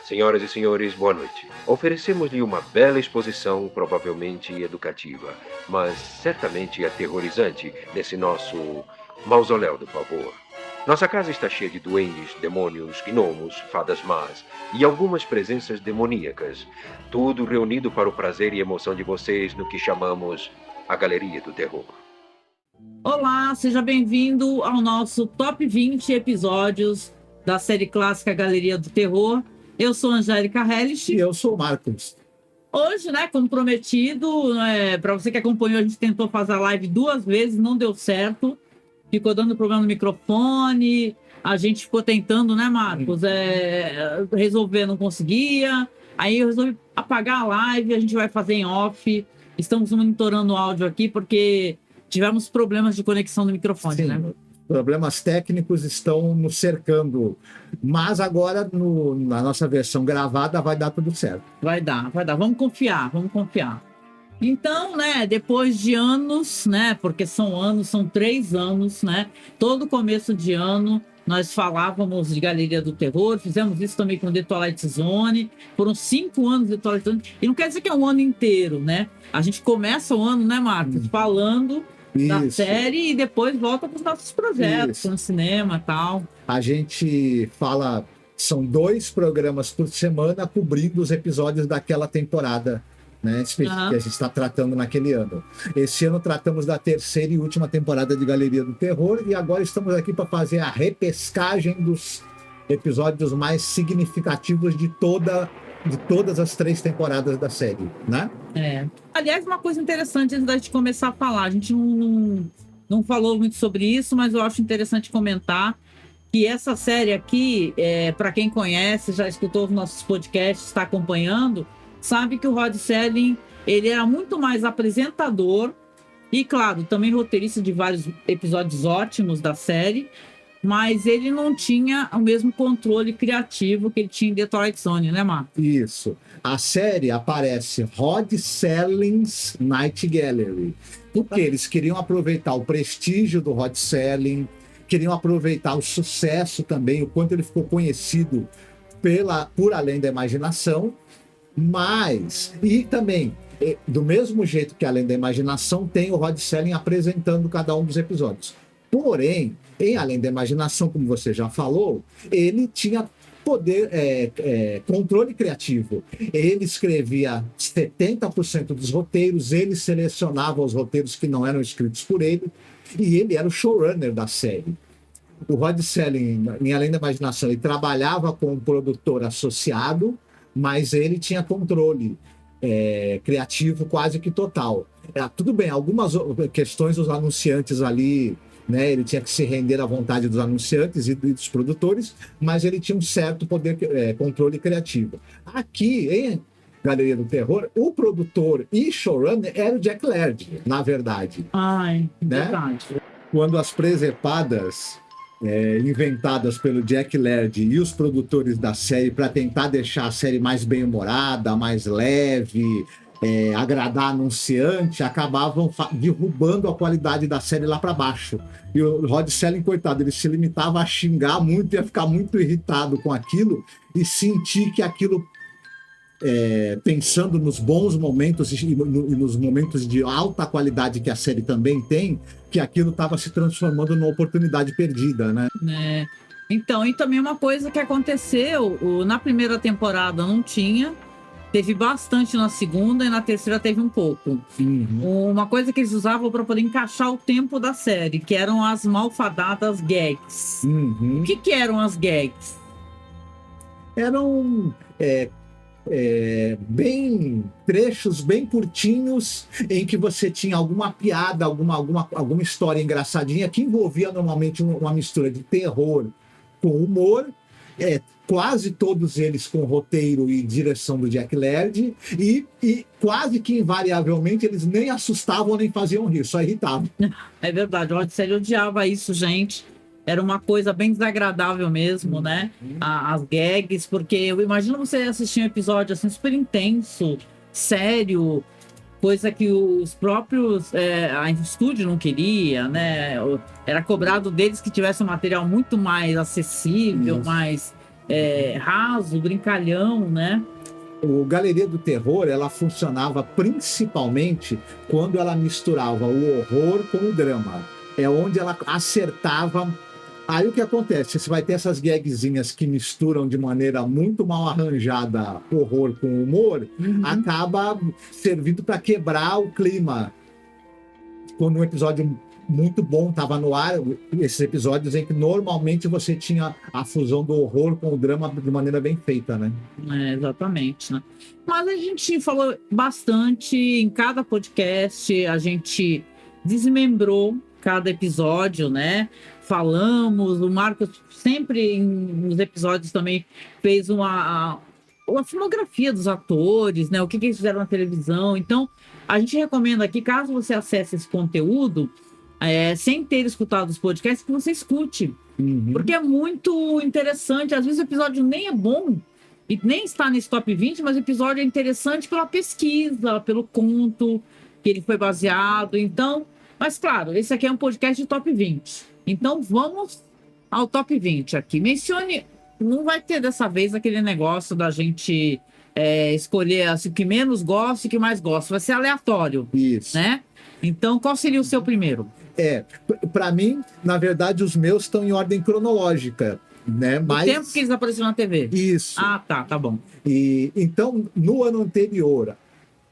Senhoras e senhores, boa noite. Oferecemos-lhe uma bela exposição, provavelmente educativa, mas certamente aterrorizante, nesse nosso mausoléu do pavor. Nossa casa está cheia de duendes, demônios, gnomos, fadas más e algumas presenças demoníacas. Tudo reunido para o prazer e emoção de vocês no que chamamos a Galeria do Terror. Olá, seja bem-vindo ao nosso Top 20 episódios da série clássica Galeria do Terror. Eu sou Angélica Hellish. E eu sou o Marcos. Hoje, como prometido, para você que acompanhou, a gente tentou fazer a live 2 vezes, não deu certo. Ficou dando problema no microfone. A gente ficou tentando, Marcos? Resolver, não conseguia. Aí eu resolvi apagar a live, a gente vai fazer em off. Estamos monitorando o áudio aqui porque tivemos problemas de conexão no microfone, Sim, problemas técnicos estão nos cercando. Mas agora, na nossa versão gravada, vai dar tudo certo. Vai dar. Vamos confiar. Então, depois de anos, porque são anos, são 3 anos, todo começo de ano nós falávamos de Galeria do Terror, fizemos isso também com The Twilight Zone, foram 5 anos de Twilight Zone, e não quer dizer que é um ano inteiro, A gente começa o ano, Marcos, falando da série e depois volta para os nossos projetos, no cinema e tal. A gente fala, são 2 programas por semana cobrindo os episódios daquela temporada, que a gente está tratando naquele ano. Esse ano tratamos da 3ª e última temporada de Galeria do Terror e agora estamos aqui para fazer a repescagem dos episódios mais significativos de todas as 3 temporadas da série, Aliás, uma coisa interessante antes da gente começar a falar, a gente não falou muito sobre isso, mas eu acho interessante comentar que essa série aqui, para quem conhece, já escutou os nossos podcasts, está acompanhando, sabe que o Rod Serling, ele era muito mais apresentador e, claro, também roteirista de vários episódios ótimos da série, mas ele não tinha o mesmo controle criativo que ele tinha em The Twilight Zone, Marcos? Isso. A série aparece Rod Serling's Night Gallery, porque eles queriam aproveitar o prestígio do Rod Serling, queriam aproveitar o sucesso também, o quanto ele ficou conhecido por Além da Imaginação, e também, do mesmo jeito que Além da Imaginação, tem o Rod Serling apresentando cada um dos episódios. Porém, em Além da Imaginação, como você já falou, ele tinha poder, controle criativo. Ele escrevia 70% dos roteiros, ele selecionava os roteiros que não eram escritos por ele, e ele era o showrunner da série. O Rod Serling, em Além da Imaginação, ele trabalhava com um produtor associado, mas ele tinha controle criativo quase que total. Tudo bem, algumas questões os anunciantes ali, ele tinha que se render à vontade dos anunciantes e dos produtores, mas ele tinha um certo poder, controle criativo. Aqui, em Galeria do Terror, o produtor e showrunner era o Jack Laird, na verdade. Verdade. Quando as presepadas inventadas pelo Jack Laird e os produtores da série para tentar deixar a série mais bem-humorada, mais leve, agradar anunciante, acabavam derrubando a qualidade da série lá para baixo. E o Rod Serling, coitado, ele se limitava a xingar muito e a ficar muito irritado com aquilo e sentir que aquilo, pensando nos bons momentos e nos momentos de alta qualidade que a série também tem, que aquilo estava se transformando numa oportunidade perdida, Então, e também uma coisa que aconteceu, na primeira temporada não tinha, teve bastante na segunda e na terceira teve um pouco. Uma coisa que eles usavam para poder encaixar o tempo da série, que eram as malfadadas gags. O que eram as gags? Eram trechos bem curtinhos em que você tinha alguma piada, alguma história engraçadinha que envolvia normalmente uma mistura de terror com humor, quase todos eles com roteiro e direção do Jack Laird, e quase que invariavelmente eles nem assustavam nem faziam rir, só irritavam. É verdade, o Rod Serling odiava isso, gente. Era uma coisa bem desagradável mesmo, As gags, porque eu imagino você assistir um episódio assim super intenso, sério, coisa que os próprios a estúdio não queria, Era cobrado deles que tivesse um material muito mais acessível, mais raso, brincalhão, né? O Galeria do Terror, ela funcionava principalmente quando ela misturava o horror com o drama. É onde ela acertava. Aí o que acontece? Você vai ter essas gagzinhas que misturam de maneira muito mal arranjada horror com humor, acaba servindo para quebrar o clima. Quando um episódio muito bom estava no ar, esses episódios em que normalmente você tinha a fusão do horror com o drama de maneira bem feita, né? Exatamente, né? Mas a gente falou bastante em cada podcast, a gente desmembrou cada episódio, né? Falamos, o Marcos sempre nos episódios também fez uma filmografia dos atores, né? O que eles fizeram na televisão. Então, a gente recomenda aqui, caso você acesse esse conteúdo, sem ter escutado os podcasts, que você escute. Porque é muito interessante. Às vezes o episódio nem é bom e nem está nesse top 20, mas o episódio é interessante pela pesquisa, pelo conto que ele foi baseado. Então, mas claro, esse aqui é um podcast de top 20. Então vamos ao top 20 aqui. Mencione, não vai ter dessa vez aquele negócio da gente escolher assim, o que menos gosta e o que mais gosta. Vai ser aleatório. Isso. Né? Então, qual seria o seu primeiro? Para mim, na verdade, os meus estão em ordem cronológica, né? Mas... O tempo que eles apareceram na TV. Isso. Ah, tá bom. E então, no ano anterior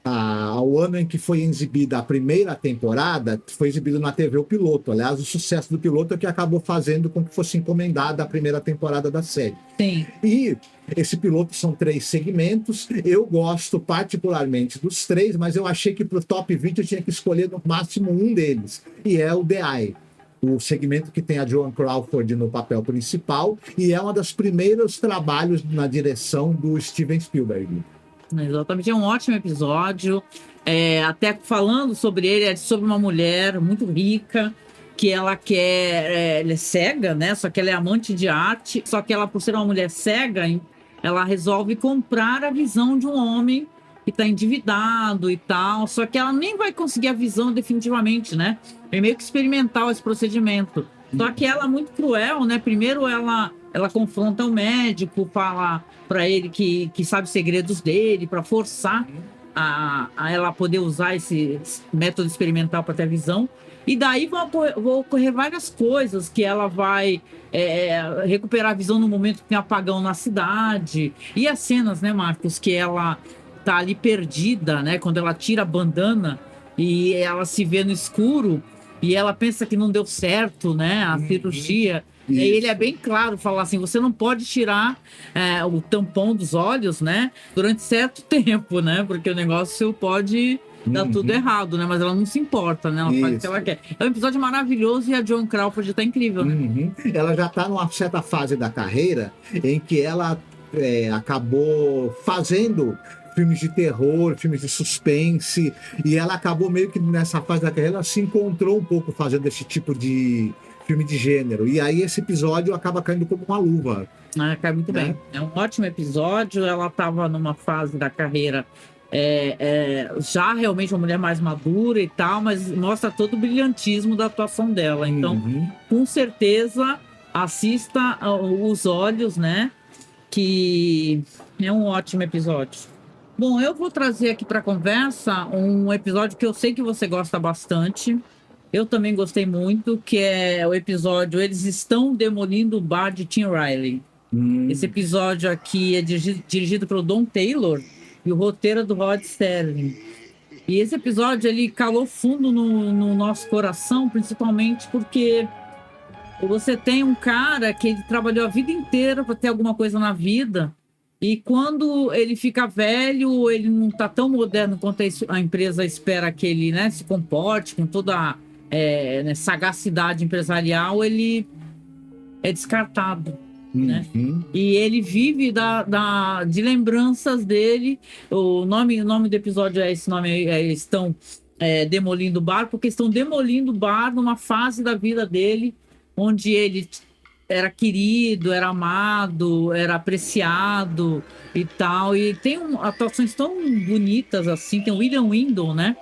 ao ano em que foi exibida a primeira temporada, foi exibido na TV o piloto. Aliás, o sucesso do piloto é que acabou fazendo com que fosse encomendada a primeira temporada da série. Sim. E esse piloto são 3 segmentos. Eu gosto particularmente dos 3, mas eu achei que para o top 20 eu tinha que escolher no máximo um deles. E é o The Eye. O segmento que tem a Joan Crawford no papel principal. E é um dos primeiros trabalhos na direção do Steven Spielberg. Exatamente, é um ótimo episódio. Até falando sobre ele, é sobre uma mulher muito rica que ela ela é cega, né? Só que ela é amante de arte. Só que ela, por ser uma mulher cega, ela resolve comprar a visão de um homem que está endividado e tal. Só que ela nem vai conseguir a visão definitivamente, né? É meio que experimental esse procedimento. Só que ela é muito cruel, né? Primeiro ela confronta o médico, fala para ele que sabe os segredos dele, para forçar a ela poder usar esse método experimental para ter a visão. E daí vão ocorrer várias coisas, que ela vai recuperar a visão no momento que tem apagão na cidade. E as cenas, né, Marcos, que ela tá ali perdida, né? Quando ela tira a bandana e ela se vê no escuro e ela pensa que não deu certo, né? A cirurgia. E ele é bem claro, fala assim, você não pode tirar o tampão dos olhos, né? Durante certo tempo, né? Porque o negócio pode dar tudo errado, né? Mas ela não se importa, né? Ela faz o que ela quer. É um episódio maravilhoso e a Joan Crawford tá incrível, né? Ela já tá numa certa fase da carreira em que ela acabou fazendo filmes de terror, filmes de suspense, e ela acabou meio que nessa fase da carreira, ela se encontrou um pouco fazendo esse tipo de filme de gênero, e aí esse episódio acaba caindo como uma luva. Cai muito bem. É um ótimo episódio, ela estava numa fase da carreira já realmente uma mulher mais madura e tal, mas mostra todo o brilhantismo da atuação dela. Então, com certeza, assista Os Olhos, né? Que é um ótimo episódio. Bom, eu vou trazer aqui para conversa um episódio que eu sei que você gosta bastante. Eu também gostei muito, que é o episódio Eles Estão Demolindo o Bar de Tim Riley. Esse episódio aqui é dirigido pelo Don Taylor e o roteiro é do Rod Serling. E esse episódio ele calou fundo no nosso coração, principalmente porque você tem um cara que ele trabalhou a vida inteira para ter alguma coisa na vida. E quando ele fica velho, ele não está tão moderno quanto a empresa espera que ele, né, se comporte, com toda a sagacidade empresarial, ele é descartado. Né? E ele vive de lembranças dele. O nome do episódio é esse nome, eles estão demolindo o bar, porque estão demolindo o bar numa fase da vida dele onde ele era querido, era amado, era apreciado e tal. E tem atuações tão bonitas assim. Tem o William Windom, né?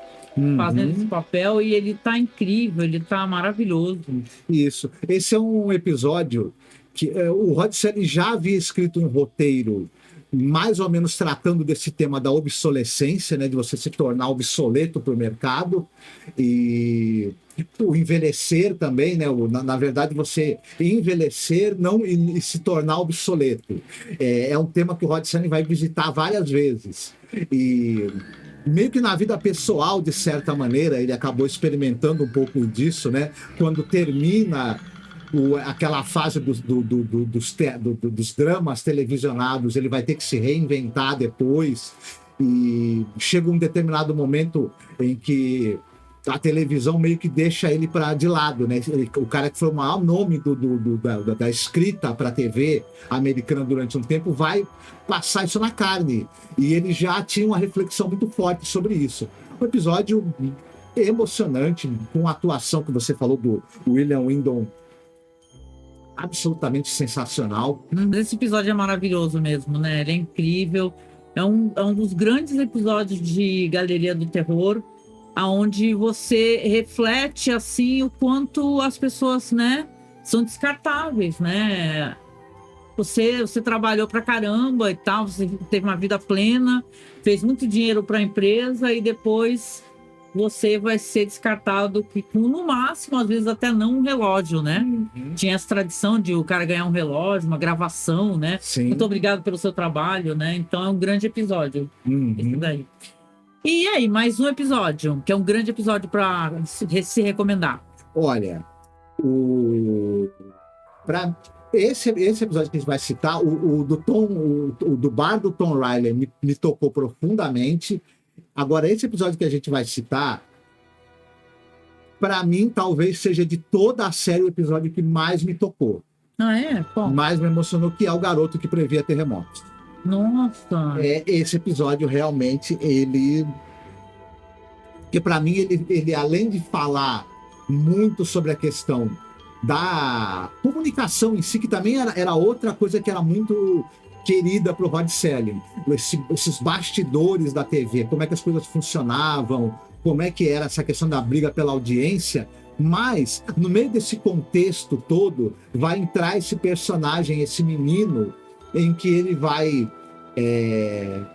Fazendo esse papel, e ele tá incrível, ele tá maravilhoso. Isso. Esse é um episódio o Rod Serling já havia escrito um roteiro mais ou menos tratando desse tema da obsolescência, né, de você se tornar obsoleto para o mercado, e o envelhecer também, né, na verdade você envelhecer não, e se tornar obsoleto. É um tema que o Rod Serling vai visitar várias vezes. E meio que na vida pessoal, de certa maneira, ele acabou experimentando um pouco disso, né, quando termina aquela fase dos dramas televisionados, ele vai ter que se reinventar depois, e chega um determinado momento em que a televisão meio que deixa ele de lado, né? O cara que foi o maior nome da escrita para a TV americana durante um tempo vai passar isso na carne, e ele já tinha uma reflexão muito forte sobre isso. Um episódio emocionante, com a atuação que você falou do William Windom, absolutamente sensacional. Esse episódio é maravilhoso mesmo, né? Ele é incrível. É um dos grandes episódios de Galeria do Terror, onde você reflete assim o quanto as pessoas, né, são descartáveis, né? Você trabalhou pra caramba e tal, você teve uma vida plena, fez muito dinheiro para a empresa e depois você vai ser descartado com, no máximo, às vezes até não um relógio, né? Uhum. Tinha essa tradição de o cara ganhar um relógio, uma gravação, né? Sim. Muito obrigado pelo seu trabalho, né? Então é um grande episódio. Uhum. Esse daí. E aí, mais um episódio, que é um grande episódio para se recomendar. Olha, esse episódio que a gente vai citar, o do bar do Tom Riley me tocou profundamente. Agora, esse episódio que a gente vai citar, para mim, talvez seja de toda a série o episódio que mais me tocou. Ah, é? Bom. Mais me emocionou, que é o garoto que previa terremotos. Nossa! Esse episódio realmente, que para mim, ele além de falar muito sobre a questão da comunicação em si, que também era outra coisa que era muito querida para o Rod Serling, esses bastidores da TV, como é que as coisas funcionavam, como é que era essa questão da briga pela audiência, mas no meio desse contexto todo vai entrar esse personagem, esse menino, em que ele vai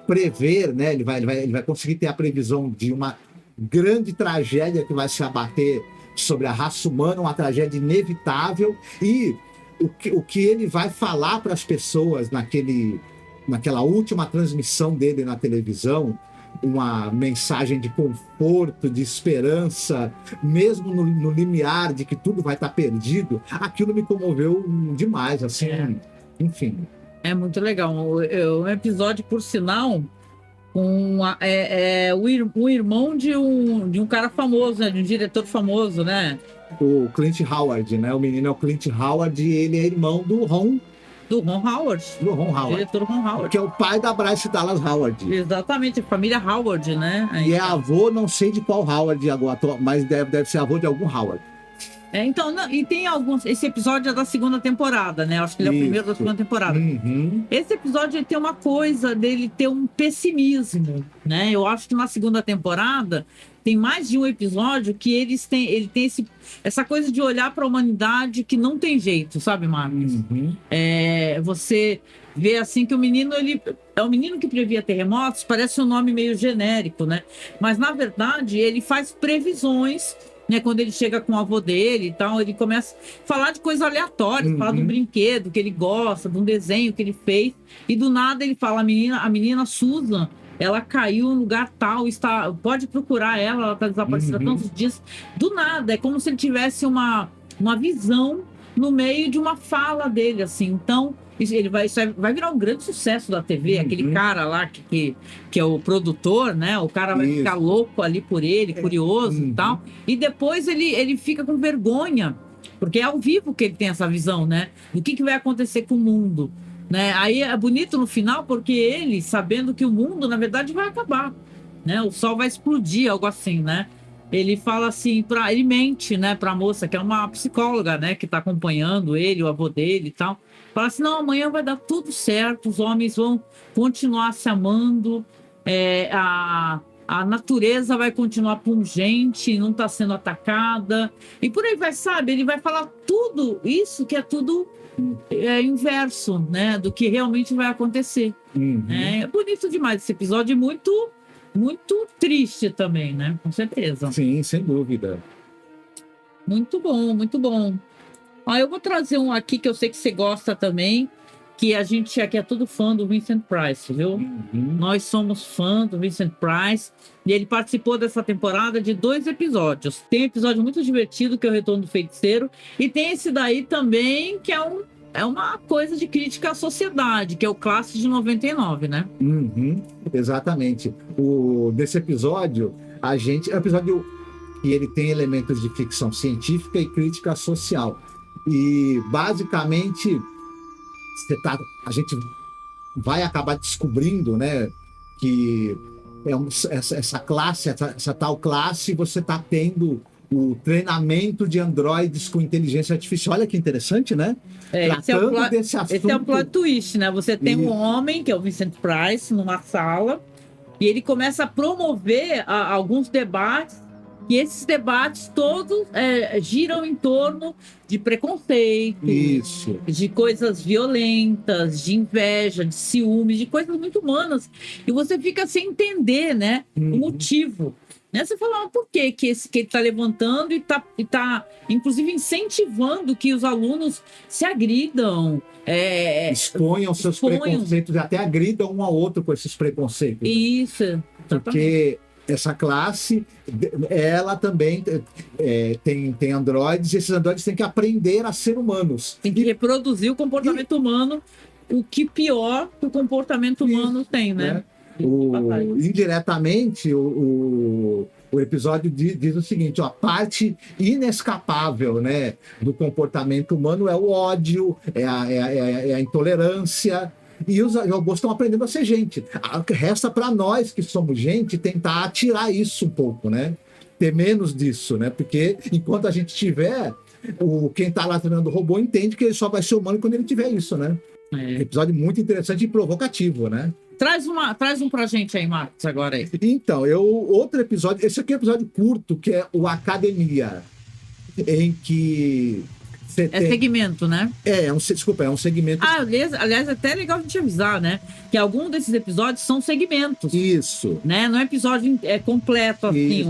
prever, né? Ele vai conseguir ter a previsão de uma grande tragédia que vai se abater sobre a raça humana, uma tragédia inevitável, e o que ele vai falar para as pessoas naquela última transmissão dele na televisão, uma mensagem de conforto, de esperança, mesmo no limiar de que tudo vai estar perdido, aquilo me comoveu demais, assim, enfim. É muito legal. Um episódio, por sinal, com o irmão de um cara famoso, né? De um diretor famoso, né? O Clint Howard, né? O menino é o Clint Howard e ele é irmão do Ron. Do Ron Howard. Do Ron Howard. Diretor Ron Howard. Que é o pai da Bryce Dallas Howard. Exatamente, família Howard, né? Aí, e é avô, não sei de qual Howard agora, mas deve ser avô de algum Howard. Então, e tem alguns... Esse episódio é da segunda temporada, né? Acho que ele é o primeiro da segunda temporada. Uhum. Esse episódio ele tem uma coisa dele ter um pessimismo, né? Eu acho que na segunda temporada tem mais de um episódio que ele tem essa coisa de olhar para a humanidade que não tem jeito, sabe, Marcos? Uhum. Você vê assim que o menino, ele é um menino que previa terremotos, parece um nome meio genérico, né? Mas, na verdade, ele faz previsões, né? Quando ele chega com o avô dele e tal, ele começa a falar de coisas aleatórias, falar do brinquedo que ele gosta, de um desenho que ele fez, e do nada ele fala, a menina Susan, ela caiu em lugar tal, pode procurar ela está desaparecida há tantos dias. Do nada, é como se ele tivesse uma visão no meio de uma fala dele, assim. Então, isso vai virar um grande sucesso da TV, aquele cara lá que é o produtor, né? O cara vai ficar louco ali por ele, curioso e tal. E depois ele fica com vergonha, porque é ao vivo que ele tem essa visão, né? Do que vai acontecer com o mundo. Né? Aí é bonito no final, porque ele, sabendo que o mundo, na verdade, vai acabar, né? O sol vai explodir, algo assim, né? Ele fala assim, ele mente, né, pra moça, que é uma psicóloga, né, que tá acompanhando ele, o avô dele e tal. Fala assim, não, amanhã vai dar tudo certo, os homens vão continuar se amando, a natureza vai continuar pungente, não está sendo atacada, e por aí vai, sabe? Ele vai falar tudo isso que é tudo inverso, né, do que realmente vai acontecer. É bonito demais esse episódio, muito, muito triste também, né? Com certeza. Sim, sem dúvida. Muito bom, muito bom. Eu vou trazer um aqui que eu sei que você gosta também, que a gente aqui é tudo fã do Vincent Price, viu? Nós somos fã do Vincent Price e ele participou dessa temporada de 2 episódios. Tem um episódio muito divertido que é o Retorno do Feiticeiro e tem esse daí também que é uma coisa de crítica à sociedade, que é o Classe de 99, né? Exatamente. Desse episódio, é um episódio que ele tem elementos de ficção científica e crítica social. E basicamente a gente vai acabar descobrindo, né, que essa classe, essa tal classe, você está tendo o treinamento de androides com inteligência artificial. Olha que interessante, né? Tratando desse assunto. Esse é o plot twist, né? Você tem um homem, que é o Vincent Price, numa sala, e ele começa a promover alguns debates. E esses debates todos giram em torno de preconceito, de coisas violentas, de inveja, de ciúme, de coisas muito humanas. E você fica sem entender, né, o motivo. Né? Você fala, por que ele está levantando e está, inclusive, incentivando que os alunos se agridam. Exponham seus preconceitos, até agridam um ao outro com esses preconceitos. Isso, exatamente. Porque essa classe, ela também tem androides, e esses androides têm que aprender a ser humanos. Tem que reproduzir o comportamento humano, o que pior que o comportamento humano tem, né? Indiretamente, o episódio diz o seguinte, a parte inescapável, né, do comportamento humano é o ódio, é a intolerância. E os robôs estão aprendendo a ser gente. Resta para nós que somos gente tentar tirar isso um pouco, né? Ter menos disso, né? Porque enquanto a gente tiver, quem está lá treinando o robô entende que ele só vai ser humano quando ele tiver isso, né? Episódio muito interessante e provocativo, né? Traz um pra gente aí, Marcos, agora aí. Então, outro episódio, esse aqui é um episódio curto, que é o Academia, em que segmento, né? É um segmento. Aliás, é até legal a gente avisar, né? Que alguns desses episódios são segmentos. Isso. Né? Não é episódio completo, assim,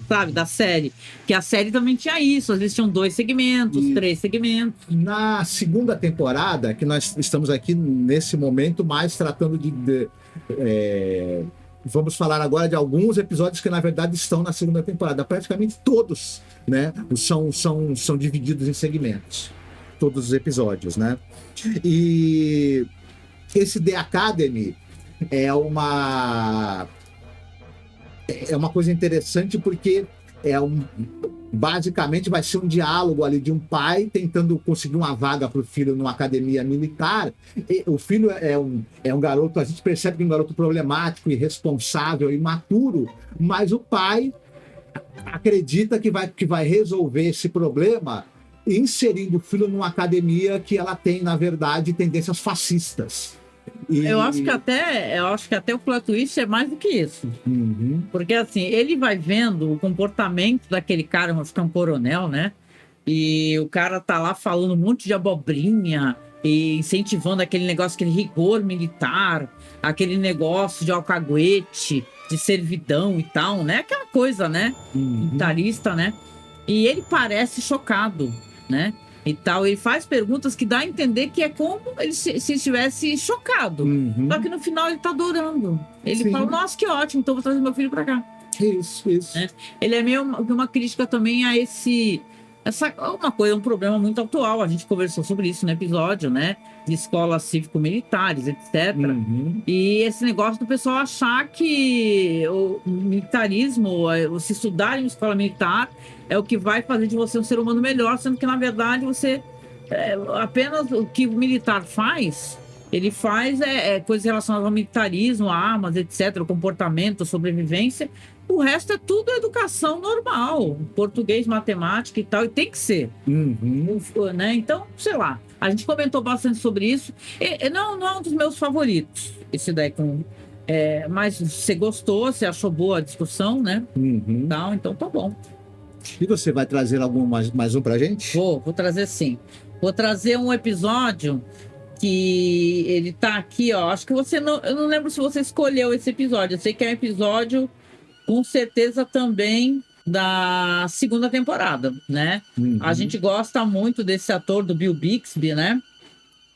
sabe, da série. Que a série também tinha isso. Às vezes tinham 2 segmentos, 3 segmentos. Na segunda temporada, que nós estamos aqui nesse momento mais tratando vamos falar agora de alguns episódios que, na verdade, estão na segunda temporada. Praticamente todos, né, são divididos em segmentos. Todos os episódios, né? E esse The Academy é uma coisa interessante porque basicamente vai ser um diálogo ali de um pai tentando conseguir uma vaga para o filho numa academia militar. E o filho é um garoto, a gente percebe que é um garoto problemático, irresponsável, imaturo, mas o pai acredita que vai resolver esse problema inserindo o filho numa academia que ela tem, na verdade, tendências fascistas. Eu acho que até o plot twist é mais do que isso. Porque assim, ele vai vendo o comportamento daquele cara, acho que é um coronel, né? E o cara tá lá falando um monte de abobrinha e incentivando aquele negócio, aquele rigor militar, aquele negócio de alcaguete, de servidão e tal, né? Aquela coisa, né? Militarista, né? E ele parece chocado, né? E tal, ele faz perguntas que dá a entender que é como ele se estivesse chocado. Só que no final ele tá adorando. Ele fala, nossa, que ótimo, então vou trazer meu filho pra cá. Isso. Ele é meio uma crítica também a um problema muito atual. A gente conversou sobre isso no episódio, né? De escolas cívico-militares, etc. E esse negócio do pessoal achar que o militarismo, se estudar em uma escola militar, é o que vai fazer de você um ser humano melhor, sendo que, na verdade, você apenas o que o militar faz, ele faz coisas relacionadas ao militarismo, armas, etc., comportamento, sobrevivência. O resto é tudo educação normal, português, matemática e tal, e tem que ser. Né? Então, sei lá, a gente comentou bastante sobre isso. Não é um dos meus favoritos, esse daí com Mas você gostou, você achou boa a discussão, né? Uhum. Então tá bom. E você vai trazer mais um pra gente? Vou trazer sim. Vou trazer um episódio que ele tá aqui, ó. Acho que eu não lembro se você escolheu esse episódio. Eu sei que é um episódio, com certeza, também da segunda temporada, né? Uhum. A gente gosta muito desse ator, do Bill Bixby, né?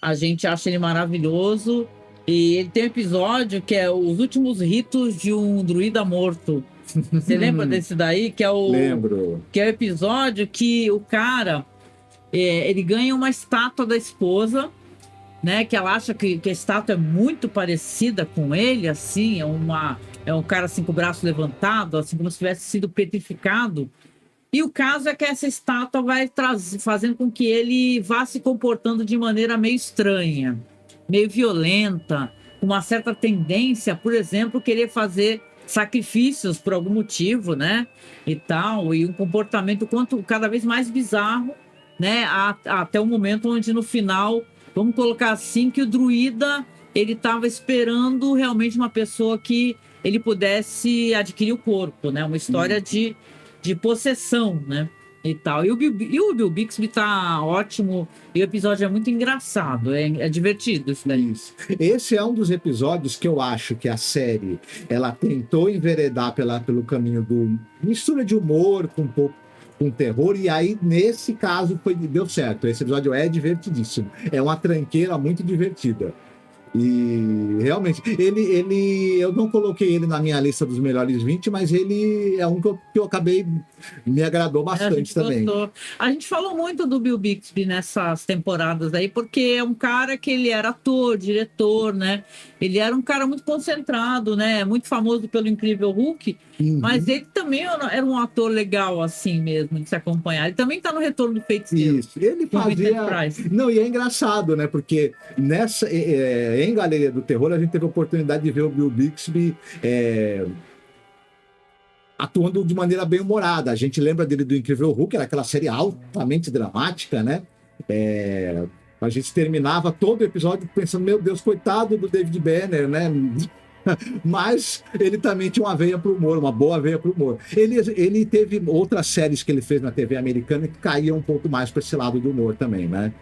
A gente acha ele maravilhoso. E ele tem um episódio que é Os Últimos Ritos de um Druida Morto. Você lembra desse daí? Lembro. Que é o episódio que o cara, ele ganha uma estátua da esposa, né? Que ela acha que a estátua é muito parecida com ele, assim, é um cara assim com o braço levantado, assim como se tivesse sido petrificado. E o caso é que essa estátua vai fazendo com que ele vá se comportando de maneira meio estranha, meio violenta, com uma certa tendência, por exemplo, querer fazer sacrifícios por algum motivo, né? E tal, e um comportamento cada vez mais bizarro, né? Até o momento onde no final, vamos colocar assim, que o druida ele estava esperando realmente uma pessoa que ele pudesse adquirir o corpo, né? Uma história de possessão, né? E tal. E o Bill Bixby tá ótimo. E o episódio é muito engraçado. É divertido isso daí. Isso. Esse é um dos episódios que eu acho que a série ela tentou enveredar pelo caminho do mistura de humor com um pouco com terror, e aí nesse caso deu certo. Esse episódio é divertidíssimo. É uma tranqueira muito divertida. E realmente, eu não coloquei ele na minha lista dos melhores 20, mas ele é um que eu acabei, me agradou bastante também. Gostou. A gente falou muito do Bill Bixby nessas temporadas aí, porque é um cara que ele era ator, diretor, né? Ele era um cara muito concentrado, né? Muito famoso pelo Incrível Hulk, mas ele também era um ator legal, assim mesmo, de se acompanhar. Ele também tá no Retorno do Feiticeiro. Isso, ele fazia... Não, e é engraçado, né? Porque em Galeria do Terror, a gente teve a oportunidade de ver o Bill Bixby atuando de maneira bem humorada. A gente lembra dele do Incrível Hulk, era aquela série altamente dramática, né? A gente terminava todo o episódio pensando, meu Deus, coitado do David Banner, né? Mas ele também tinha uma veia para o humor, uma boa veia para o humor. Ele teve outras séries que ele fez na TV americana que caíam um pouco mais para esse lado do humor também, né?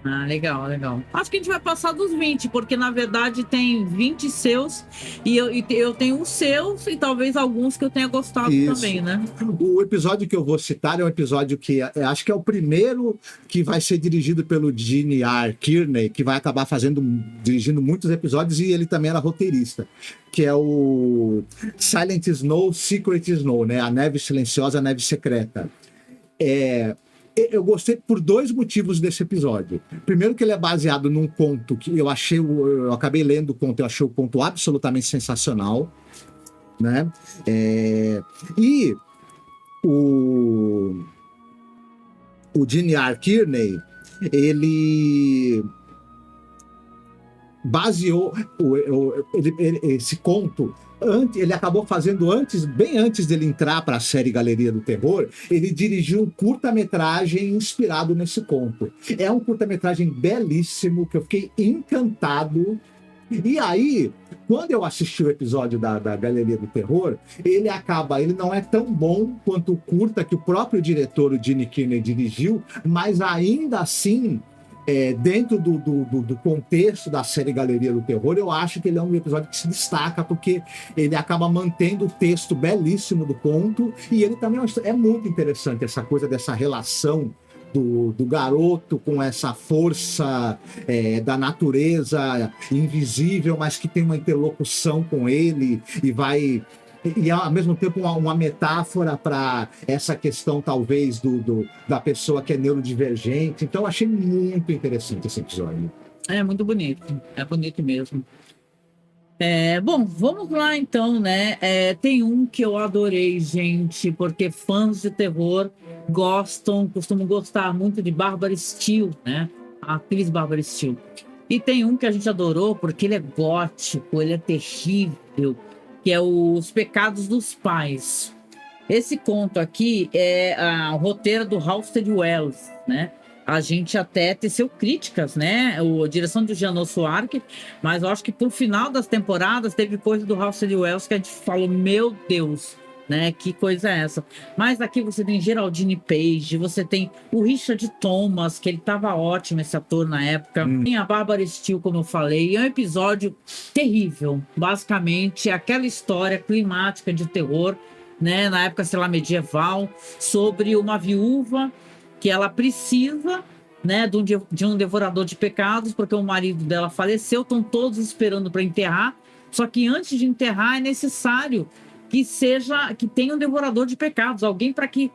Ah, legal, legal. Acho que a gente vai passar dos 20, porque na verdade tem 20 seus e eu tenho os seus e talvez alguns que eu tenha gostado também, né? O episódio que eu vou citar é um episódio que acho que é o primeiro que vai ser dirigido pelo Gene R. Kearney, que vai acabar dirigindo muitos episódios, e ele também era roteirista, que é o Silent Snow, Secret Snow, né? A Neve Silenciosa, a Neve Secreta. Eu gostei por dois motivos desse episódio. Primeiro, que ele é baseado num conto que eu acabei lendo o conto, eu achei o conto absolutamente sensacional, né? E o Gene R. Kearney, ele baseou esse conto. Ele acabou fazendo bem antes dele entrar para a série Galeria do Terror, ele dirigiu um curta-metragem inspirado nesse conto. É um curta-metragem belíssimo, que eu fiquei encantado. E aí, quando eu assisti o episódio da Galeria do Terror, ele não é tão bom quanto o curta que o próprio diretor, o Gene Kearney, dirigiu, mas ainda assim, dentro do contexto da série Galeria do Terror, eu acho que ele é um episódio que se destaca, porque ele acaba mantendo o texto belíssimo do conto, e ele também é muito interessante, essa coisa dessa relação do garoto com essa força da natureza invisível, mas que tem uma interlocução com ele e ao mesmo tempo uma metáfora para essa questão talvez da pessoa que é neurodivergente. Então eu achei muito interessante esse episódio. É muito bonito, é bonito mesmo. Bom, vamos lá então, né? Tem um que eu adorei, gente, porque fãs de terror costumam gostar muito de Barbara Steele, né? A atriz Barbara Steele. E tem um que a gente adorou porque ele é gótico, ele é terrível, que é Os Pecados dos Pais. Esse conto aqui é o roteiro do Halstead Wells, né? a gente até teceu críticas, né? A direção do Jeannot Suarque, mas eu acho que pro final das temporadas teve coisa do Russell Wells que a gente falou, meu Deus, né? Que coisa é essa? Mas aqui você tem Geraldine Page, você tem o Richard Thomas, que ele tava ótimo, esse ator na época. Tem a Barbara Steele, como eu falei. É um episódio terrível. Basicamente, é aquela história climática de terror, né? Na época, sei lá, medieval, sobre uma viúva que ela precisa, né, de um devorador de pecados, porque o marido dela faleceu, estão todos esperando para enterrar. Só que antes de enterrar é necessário que tenha um devorador de pecados, alguém para que,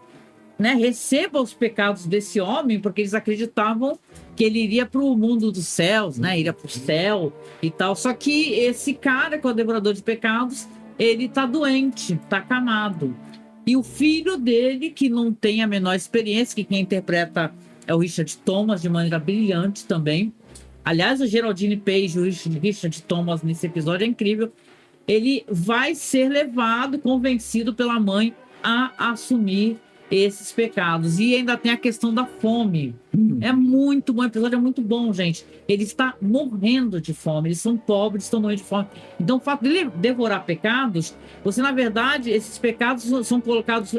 né, receba os pecados desse homem, porque eles acreditavam que ele iria para o mundo dos céus, né, iria para o céu e tal. Só que esse cara, que é o devorador de pecados, ele tá doente, tá acamado. E o filho dele, que não tem a menor experiência, que quem interpreta é o Richard Thomas, de maneira brilhante também. Aliás, o Geraldine Page e o Richard Thomas nesse episódio é incrível. Ele vai ser levado, convencido pela mãe a assumir esses pecados. E ainda tem a questão da fome. É muito bom, o episódio é muito bom, gente. Ele está morrendo de fome, eles são pobres, estão morrendo de fome. Então, o fato de ele devorar pecados, você, na verdade, esses pecados são colocados,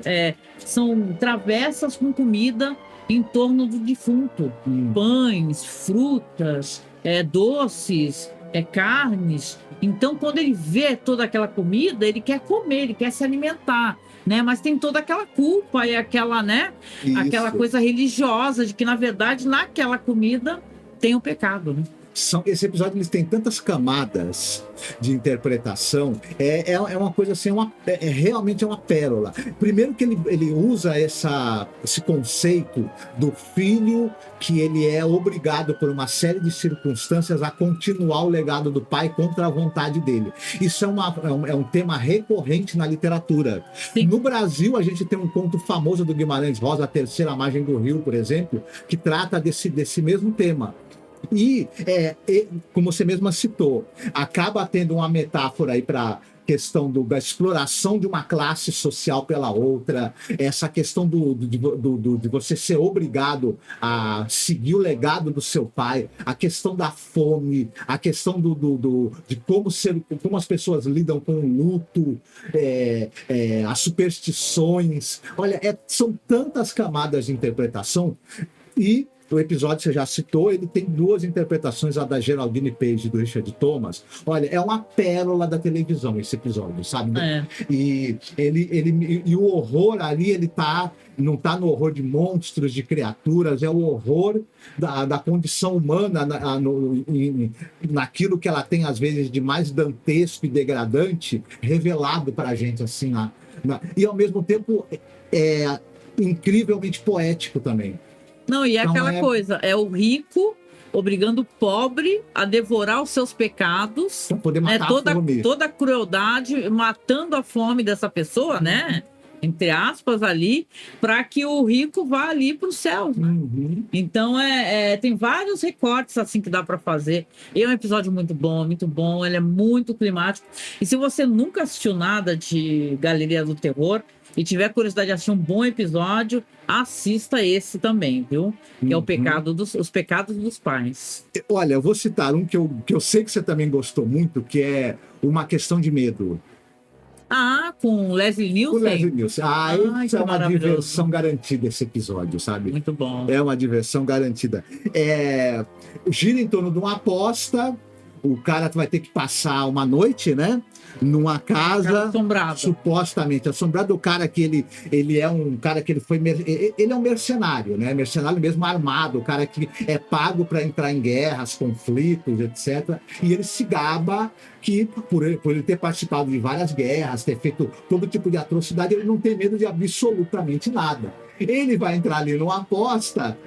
são travessas com comida em torno do defunto. Pães, frutas, doces, carnes. Então, quando ele vê toda aquela comida, ele quer comer, ele quer se alimentar, né? Mas tem toda aquela culpa e aquela, né? Isso. Aquela coisa religiosa de que, na verdade, naquela comida tem o pecado, né? Esse episódio eles têm tantas camadas de interpretação, é uma coisa assim, realmente é uma pérola. Primeiro que ele usa esse conceito do filho que ele é obrigado por uma série de circunstâncias a continuar o legado do pai contra a vontade dele. Isso é um tema recorrente na literatura. Sim. No Brasil, a gente tem um conto famoso do Guimarães Rosa, A Terceira Margem do Rio, por exemplo, que trata desse mesmo tema. E, como você mesma citou, acaba tendo uma metáfora aí para questão da exploração de uma classe social pela outra, essa questão de você ser obrigado a seguir o legado do seu pai, a questão da fome, a questão de como as pessoas lidam com o luto, as superstições. Olha, são tantas camadas de interpretação. E o episódio, você já citou, ele tem duas interpretações, a da Geraldine Page e do Richard Thomas. Olha, é uma pérola da televisão esse episódio, sabe? E o horror ali, ele não tá no horror de monstros, de criaturas, é o horror da condição humana naquilo que ela tem, às vezes, de mais dantesco e degradante, revelado pra gente, assim. E, ao mesmo tempo, é incrivelmente poético também. Não, e então aquela coisa, é o rico obrigando o pobre a devorar os seus pecados, pra poder matar toda a crueldade, matando a fome dessa pessoa, né? Entre aspas, ali, para que o rico vá ali para o céu. Então, tem vários recortes assim que dá para fazer. É um episódio muito bom, ele é muito climático. E se você nunca assistiu nada de Galeria do Terror e tiver curiosidade de assistir um bom episódio, assista esse também, viu? Que é Os Pecados dos Pais. Olha, eu vou citar um que eu sei que você também gostou muito, que é Uma Questão de Medo. Com Leslie Nielsen? Com Leslie Nielsen. Isso é uma diversão garantida, esse episódio, sabe? Muito bom. É uma diversão garantida. Gira em torno de uma aposta. O cara vai ter que passar uma noite, né? Numa casa supostamente assombrada. O cara que ele é um cara que ele é um mercenário, né? Mercenário mesmo armado, o cara que é pago para entrar em guerras, conflitos, etc. E ele se gaba que por ele ter participado de várias guerras, ter feito todo tipo de atrocidade, ele não tem medo de absolutamente nada. Ele vai entrar ali numa aposta,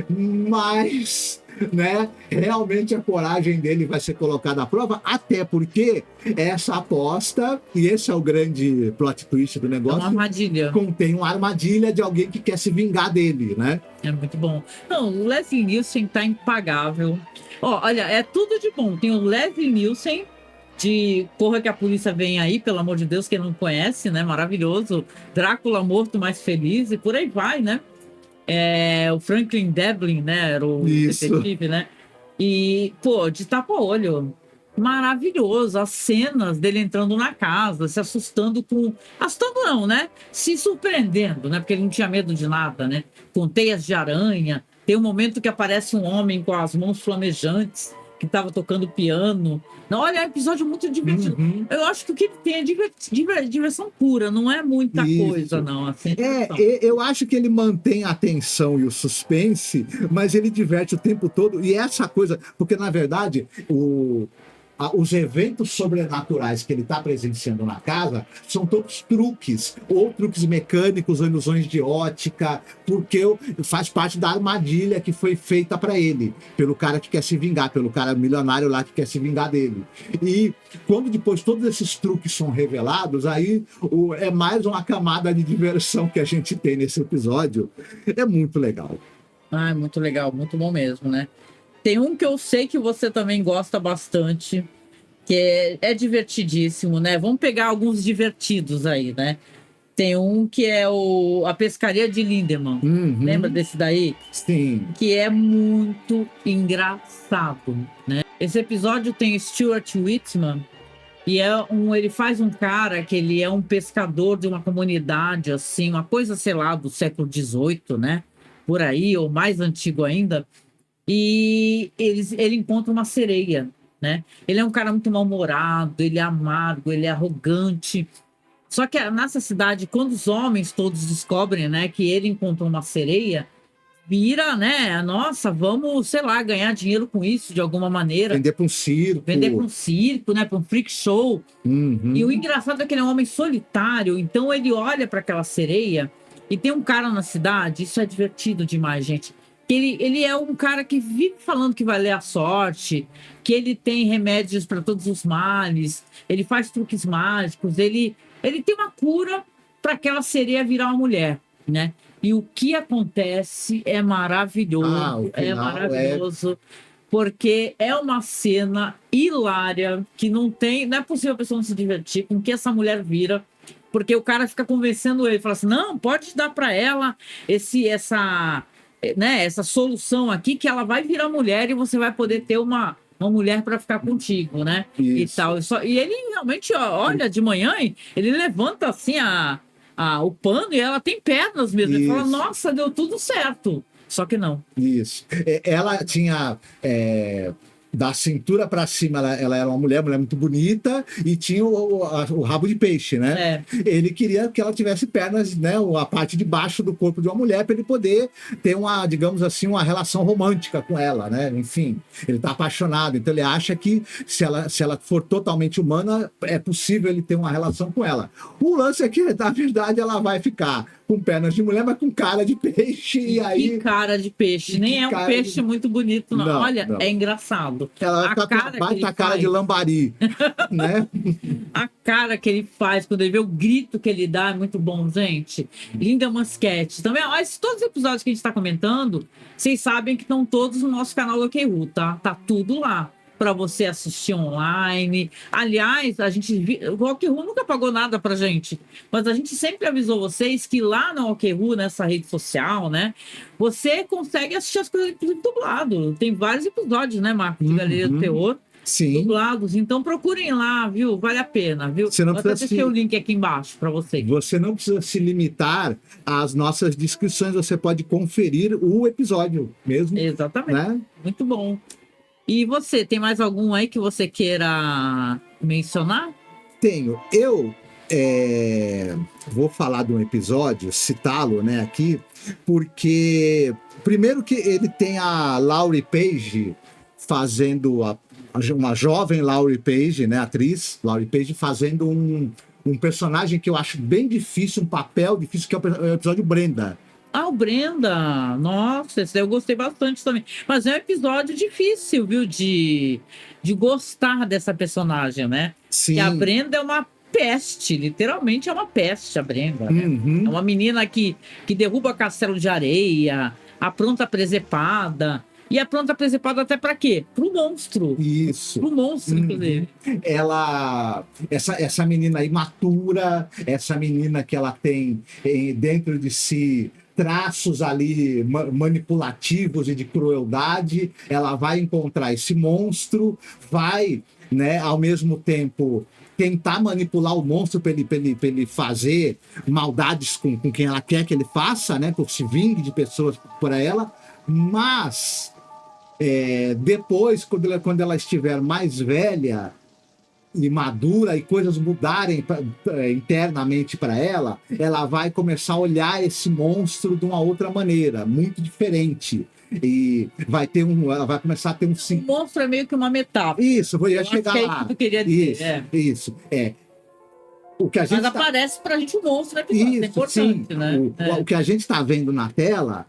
mas, né, realmente a coragem dele vai ser colocada à prova, até porque essa aposta, e esse é o grande plot twist do negócio, uma armadilha. Contém uma armadilha de alguém que quer se vingar dele, né? É muito bom. Não, o Leslie Nielsen tá impagável. Olha, é tudo de bom. Tem o Leslie Nielsen de Corra que a Polícia Vem Aí, pelo amor de Deus, quem não conhece, né? Maravilhoso. Drácula Morto Mais Feliz e por aí vai, né? O Franklin Devlin, né? Era o Isso. detetive, né? E, pô, de tapa-olho. Maravilhoso. As cenas dele entrando na casa, se assustando com. Assustando não, né? Se surpreendendo, né? Porque ele não tinha medo de nada, né? Com teias de aranha. Tem um momento que aparece um homem com as mãos flamejantes que estava tocando piano. Não, olha, é um episódio muito divertido. Uhum. Eu acho que o que ele tem é diversão pura, não é muita Isso. coisa, não. Assim, Eu acho que ele mantém a tensão e o suspense, mas ele diverte o tempo todo. E essa coisa, porque na verdade os eventos sobrenaturais que ele está presenciando na casa são todos truques, ou truques mecânicos, ou ilusões de ótica, porque faz parte da armadilha que foi feita para ele, pelo cara que quer se vingar, pelo cara milionário lá que quer se vingar dele. E quando depois todos esses truques são revelados, aí é mais uma camada de diversão que a gente tem nesse episódio. É muito legal. Ah, muito legal, muito bom mesmo, né? Tem um que eu sei que você também gosta bastante, que é divertidíssimo, né? Vamos pegar alguns divertidos aí, né? Tem um que é A Pescaria de Lindemann. Uhum. Lembra desse daí? Sim. Que é muito engraçado, né? Esse episódio tem Stuart Whitman e ele faz um cara que ele é um pescador de uma comunidade, assim, uma coisa, sei lá, do século XVIII, né? Por aí, ou mais antigo ainda. E ele encontra uma sereia, né? Ele é um cara muito mal-humorado, ele é amargo, ele é arrogante. Só que nessa cidade, quando os homens todos descobrem, né, que ele encontrou uma sereia, vira, né? Nossa, vamos, sei lá, ganhar dinheiro com isso de alguma maneira. Vender para um circo. Vender para um circo, né? Para um freak show. Uhum. E o engraçado é que ele é um homem solitário, então ele olha para aquela sereia e tem um cara na cidade, isso é divertido demais, gente. Ele é um cara que vive falando que vai ler a sorte, que ele tem remédios para todos os males, ele faz truques mágicos, ele tem uma cura para aquela sereia virar uma mulher, né? E o que acontece é maravilhoso, é maravilhoso, porque é uma cena hilária que não é possível a pessoa não se divertir com o que essa mulher vira, porque o cara fica convencendo ele, fala assim, não, pode dar para ela essa solução aqui que ela vai virar mulher e você vai poder ter uma mulher para ficar contigo, né? Isso. E tal. E ele realmente olha de manhã, ele levanta assim o pano e ela tem pernas mesmo. Ele fala, nossa, deu tudo certo. Só que não. Isso. Ela tinha... da cintura para cima, ela era uma mulher muito bonita e tinha o rabo de peixe, né? Ele queria que ela tivesse pernas, né? A parte de baixo do corpo de uma mulher para ele poder ter digamos assim, uma relação romântica com ela, né? Enfim, ele tá apaixonado, então ele acha que se ela for totalmente humana, é possível ele ter uma relação com ela. O lance é que, na verdade, ela vai ficar com pernas de mulher, mas com cara de peixe. E aí... Que cara de peixe. Nem é um peixe muito bonito, não. Olha, não. É engraçado. Ela vai ficar cara de lambari, né? A cara que ele faz quando ele vê o grito que ele dá é muito bom, gente. Lindemann Sketch. Também, todos os episódios que a gente está comentando, vocês sabem que estão todos no nosso canal do OKRU, tá? Tá tudo lá para você assistir online. Aliás, o OKRU nunca pagou nada pra gente, mas a gente sempre avisou vocês que lá no OKRU, nessa rede social, né, você consegue assistir as coisas dublado. Tem vários episódios, né, Marcos, de Galeria do Terror. Sim. Dublados, então procurem lá, viu? Vale a pena, viu? Você não Vou até deixar o link aqui embaixo para vocês. Você não precisa se limitar às nossas descrições, você pode conferir o episódio mesmo. Exatamente. Né? Muito bom. E você, tem mais algum aí que você queira mencionar? Tenho. Eu vou falar de um episódio, citá-lo, né, aqui, porque primeiro que ele tem a Laurie Page fazendo uma jovem Laurie Page, né, atriz Laurie Page, fazendo um personagem que eu acho bem difícil, um papel difícil, que é o episódio Brenda. O Brenda, nossa, esse eu gostei bastante também. Mas é um episódio difícil, viu, de gostar dessa personagem, né? Sim. Que a Brenda é uma peste, literalmente é uma peste a Brenda, né? É uma menina que derruba castelo de areia, apronta presepada. E apronta presepada até para quê? Pro monstro. Isso. Pro monstro, inclusive. Essa menina imatura, essa menina que ela tem dentro de si traços ali manipulativos e de crueldade, ela vai encontrar esse monstro, vai, né, ao mesmo tempo tentar manipular o monstro para ele fazer maldades com quem ela quer que ele faça, né, por se vingue de pessoas por ela, mas depois, quando ela estiver mais velha e madura e coisas mudarem internamente para ela vai começar a olhar esse monstro de uma outra maneira, muito diferente. E ela vai começar a ter um... O monstro é meio que uma metáfora. Isso, eu ia chegar lá. É lá. isso que eu queria dizer. Isso. O que a gente Mas aparece pra gente o monstro, né? É importante, sim. né? O que a gente está vendo na tela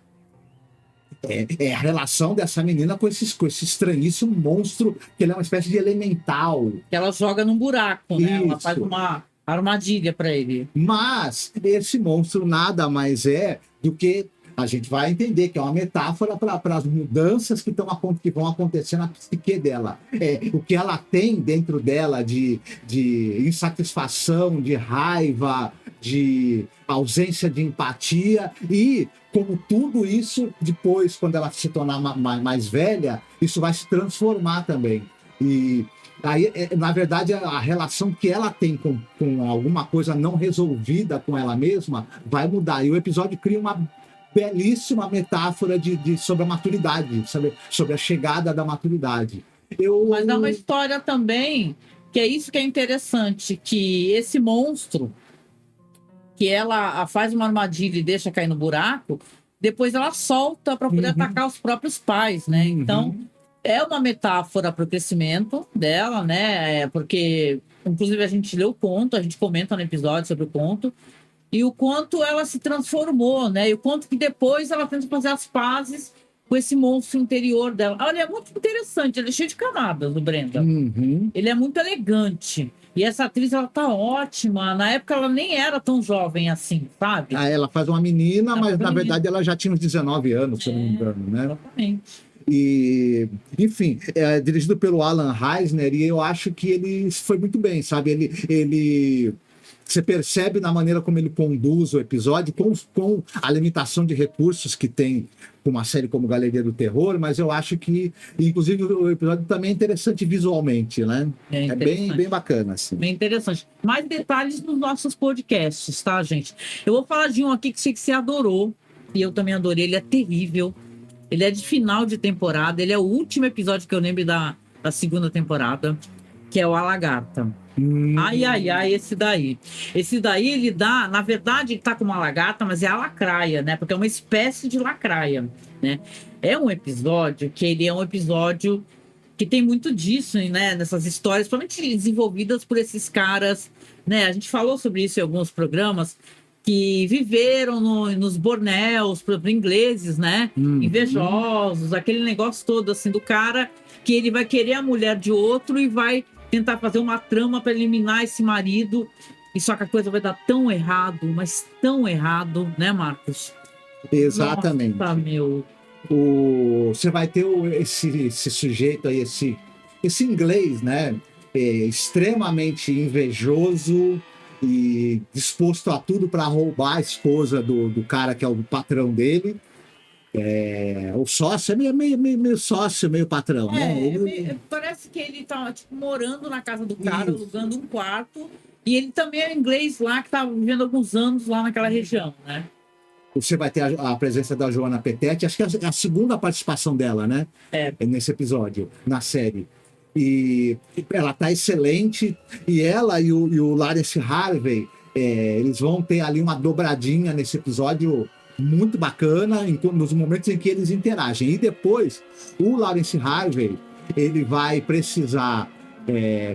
é a relação dessa menina com esse estranhíssimo monstro, que ele é uma espécie de elemental. Que ela joga num buraco, né? Isso. Ela faz uma armadilha para ele. Mas esse monstro nada mais é do que... A gente vai entender que é uma metáfora para as mudanças que vão acontecer na psique dela. O que ela tem dentro dela de insatisfação, de raiva, de ausência de empatia, e como tudo isso, depois, quando ela se tornar mais velha, isso vai se transformar também. E aí, na verdade, a relação que ela tem com alguma coisa não resolvida com ela mesma vai mudar. E o episódio cria uma belíssima metáfora sobre a maturidade, sobre a chegada da maturidade. Mas dá uma história também, que é isso que é interessante, que esse monstro, que ela faz uma armadilha e deixa cair no buraco, depois ela solta para poder atacar os próprios pais, né? Então, é uma metáfora para o crescimento dela, né? Porque, inclusive, a gente lê o conto, a gente comenta no episódio sobre o conto, e o quanto ela se transformou, né? E o quanto que depois ela tenta fazer as pazes com esse monstro interior dela. Olha, é muito interessante, ele é cheio de camadas, o Brenda. Ele é muito elegante. E essa atriz, ela tá ótima. Na época, ela nem era tão jovem assim, sabe? Ela faz uma menina, mas na verdade ela já tinha uns 19 anos, se eu não me engano, né? Exatamente. E, enfim, dirigido pelo Alan Reisner, e eu acho que ele foi muito bem, sabe? Ele você percebe na maneira como ele conduz o episódio, com a limitação de recursos que tem com uma série como Galeria do Terror, mas eu acho que, inclusive, o episódio também é interessante visualmente, né? É bem bacana, assim. Bem interessante. Mais detalhes nos nossos podcasts, tá, gente? Eu vou falar de um aqui que sei que você adorou, e eu também adorei, ele é terrível. Ele é de final de temporada, ele é o último episódio que eu lembro da segunda temporada, que é o A Lagarta. Ai, esse daí. Esse daí, ele dá... Na verdade, ele tá com uma lagarta, mas é a lacraia, né? Porque é uma espécie de lacraia, né? É um episódio que ele é um episódio que tem muito disso, né? Nessas histórias, principalmente desenvolvidas por esses caras, né? A gente falou sobre isso em alguns programas, que viveram nos bornéus, por exemplo, ingleses, né? Invejosos, aquele negócio todo, assim, do cara que ele vai querer a mulher de outro e vai tentar fazer uma trama para eliminar esse marido, e só que a coisa vai dar tão errado, mas tão errado, né, Marcos? Exatamente. Nossa, meu. Você vai ter esse sujeito aí, esse inglês, né? Extremamente invejoso e disposto a tudo para roubar a esposa do cara que é o patrão dele. O sócio é meio sócio, meio patrão, né? Parece que ele tá morando na casa do cara, alugando um quarto, e ele também é inglês lá, que tá vivendo alguns anos lá naquela região, né? Você vai ter a presença da Joana Petetti, acho que é a segunda participação dela, né? Nesse episódio, na série. E ela tá excelente, e ela e o Laurence Harvey, eles vão ter ali uma dobradinha nesse episódio muito bacana, nos momentos em que eles interagem. E depois, o Laurence Harvey, ele vai precisar...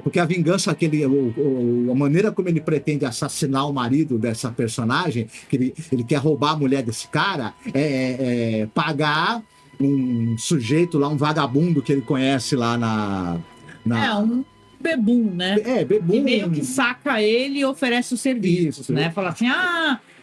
porque a vingança, a maneira como ele pretende assassinar o marido dessa personagem, que ele quer roubar a mulher desse cara, pagar um sujeito lá, um vagabundo que ele conhece lá um bebum, né? Bebum. E meio que saca ele e oferece os serviços, né? Fala assim,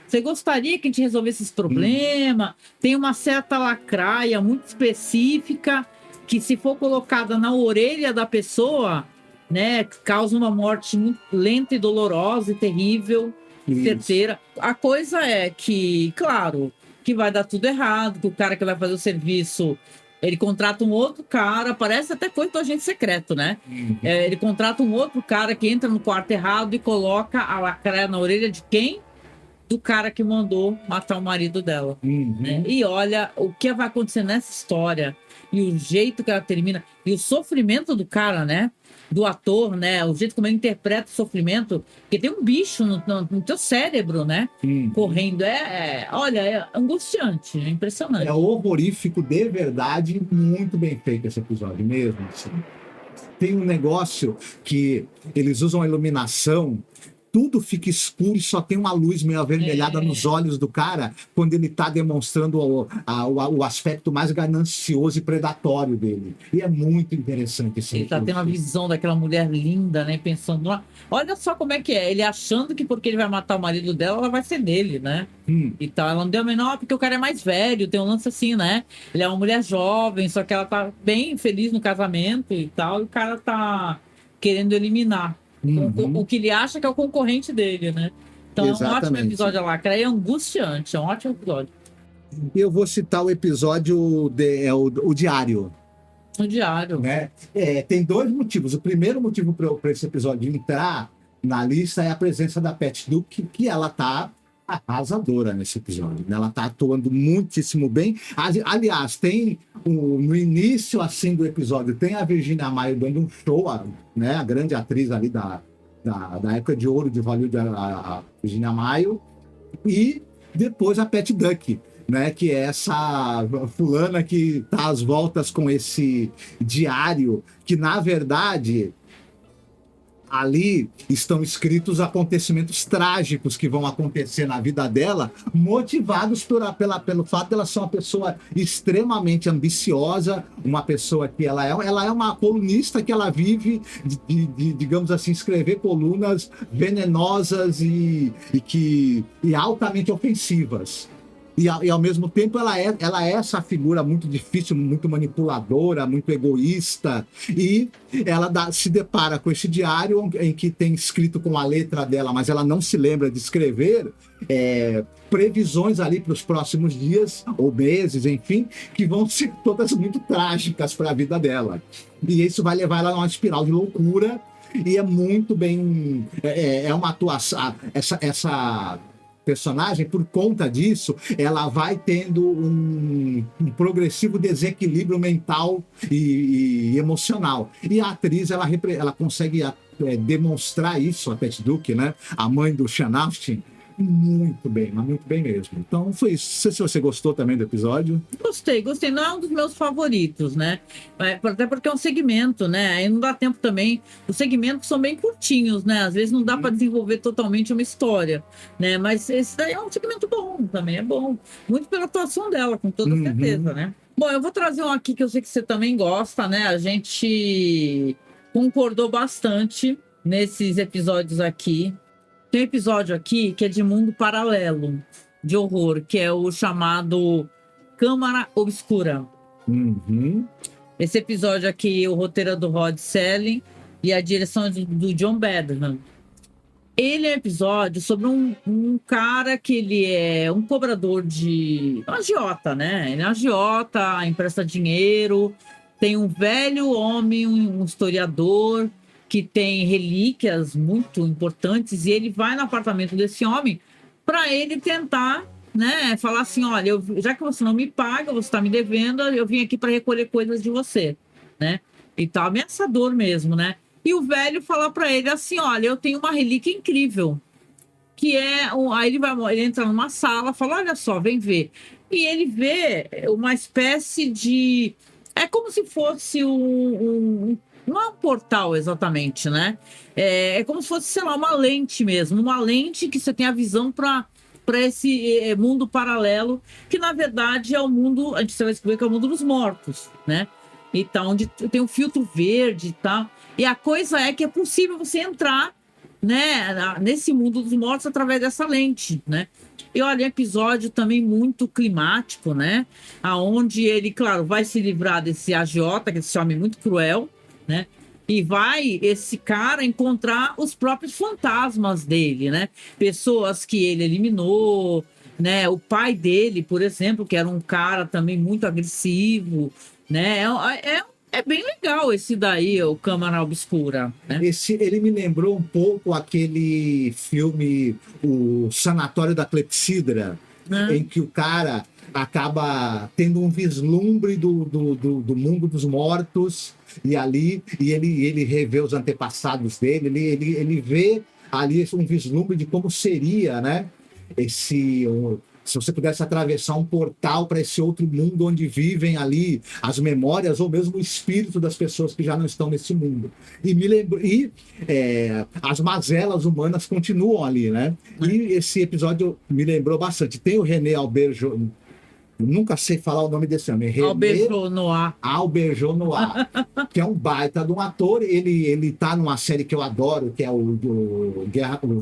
você gostaria que a gente resolvesse esse problema? Tem uma certa lacraia muito específica que, se for colocada na orelha da pessoa, né, causa uma morte muito lenta e dolorosa e terrível, certeira. A coisa é que, claro, que vai dar tudo errado, que o cara que vai fazer o serviço, ele contrata um outro cara, parece até coisa do agente secreto, né? Ele contrata um outro cara que entra no quarto errado e coloca a lacraia na orelha de quem? Do cara que mandou matar o marido dela. Né? E olha o que vai acontecer nessa história, e o jeito que ela termina, e o sofrimento do cara, né? Do ator, né? O jeito como ele interpreta o sofrimento, porque tem um bicho no teu cérebro, né? Correndo. Olha, é angustiante, é impressionante. É horrorífico de verdade, muito bem feito esse episódio mesmo. Assim. Tem um negócio que eles usam a iluminação, tudo fica escuro e só tem uma luz meio avermelhada nos olhos do cara quando ele está demonstrando o aspecto mais ganancioso e predatório dele. E é muito interessante isso. Ele tá tendo a visão daquela mulher linda, né? Pensando, olha só como é que é. Ele achando que porque ele vai matar o marido dela, ela vai ser dele, né? E tal. Ela não deu a menor, porque o cara é mais velho, tem um lance assim, né? Ele é uma mulher jovem, só que ela tá bem feliz no casamento e tal, e o cara tá querendo eliminar. O que ele acha que é o concorrente dele, né? Então é um ótimo episódio, a lacraia é angustiante, é um ótimo episódio. Eu vou citar o episódio, o Diário. O Diário. Né? Tem dois motivos. O primeiro motivo para esse episódio entrar na lista é a presença da Pat Duke, que ela tá arrasadora nesse episódio. Né? Ela tá atuando muitíssimo bem. Aliás, tem no início assim do episódio, tem a Virginia Maio dando um show, né? A grande atriz ali da época de ouro de Hollywood, a Virginia Maio, e depois a Pat Duke, né, que é essa fulana que tá às voltas com esse diário, que na verdade ali estão escritos acontecimentos trágicos que vão acontecer na vida dela, motivados pelo fato dela ser uma pessoa extremamente ambiciosa, uma pessoa que ela é uma colunista que ela vive de digamos assim, escrever colunas venenosas e altamente ofensivas. E ao mesmo tempo ela é essa figura muito difícil, muito manipuladora, muito egoísta, e ela se depara com esse diário em que tem escrito com a letra dela, mas ela não se lembra de escrever, previsões ali para os próximos dias ou meses, enfim, que vão ser todas muito trágicas para a vida dela. E isso vai levar ela a uma espiral de loucura, e é muito bem... É uma atuação... Essa personagem, por conta disso, ela vai tendo um progressivo desequilíbrio mental e emocional. E a atriz, ela consegue demonstrar isso, a Pat Duke, né? A mãe do Sean Astin, muito bem, mas muito bem mesmo. Então foi isso. Não sei se você gostou também do episódio. Gostei. Não é um dos meus favoritos, né? Até porque é um segmento, né? Aí não dá tempo também. Os segmentos são bem curtinhos, né? Às vezes não dá para desenvolver totalmente uma história, né? Mas esse daí é um segmento bom, também é bom. Muito pela atuação dela, com toda certeza, né? Bom, eu vou trazer um aqui que eu sei que você também gosta, né? A gente concordou bastante nesses episódios aqui. Tem um episódio aqui que é de mundo paralelo, de horror, que é o chamado Câmara Obscura. Esse episódio aqui, o roteiro é do Rod Serling e a direção é do John Badham. Ele é um episódio sobre um cara que ele é um cobrador um agiota, né? Ele é um agiota, empresta dinheiro, tem um velho homem, um historiador, que tem relíquias muito importantes, e ele vai no apartamento desse homem para ele tentar, né, falar assim, olha, já que você não me paga, você está me devendo, eu vim aqui para recolher coisas de você, né? E tá ameaçador mesmo, né? E o velho fala para ele assim, olha, eu tenho uma relíquia incrível, que é... Aí ele entra numa sala, fala, olha só, vem ver. E ele vê uma espécie de... É como se fosse não é um portal exatamente, né? É como se fosse, sei lá, uma lente mesmo. Uma lente que você tem a visão para esse mundo paralelo, que na verdade é o mundo, a gente vai descobrir que é o mundo dos mortos, né? E tá, onde tem um filtro verde e tal. E a coisa é que é possível você entrar, né, nesse mundo dos mortos através dessa lente, né? E olha, episódio também muito climático, né? Aonde ele, claro, vai se livrar desse agiota, que esse homem muito cruel, né? E vai esse cara encontrar os próprios fantasmas dele, né? Pessoas que ele eliminou, né? O pai dele, por exemplo, que era um cara também muito agressivo, né? É bem legal esse daí, o Câmara Obscura, né? Ele me lembrou um pouco aquele filme, o Sanatório da Clepsidra, em que o cara acaba tendo um vislumbre do mundo dos mortos, e ali ele revê os antepassados dele, ele vê ali um vislumbre de como seria, né? Se você pudesse atravessar um portal para esse outro mundo onde vivem ali as memórias ou mesmo o espírito das pessoas que já não estão nesse mundo. E me lembro, as mazelas humanas continuam ali, né? E esse episódio me lembrou bastante. Tem o René Auberjonois, nunca sei falar o nome desse homem. Auberjonois, que é um baita de um ator. Ele tá numa série que eu adoro, que é o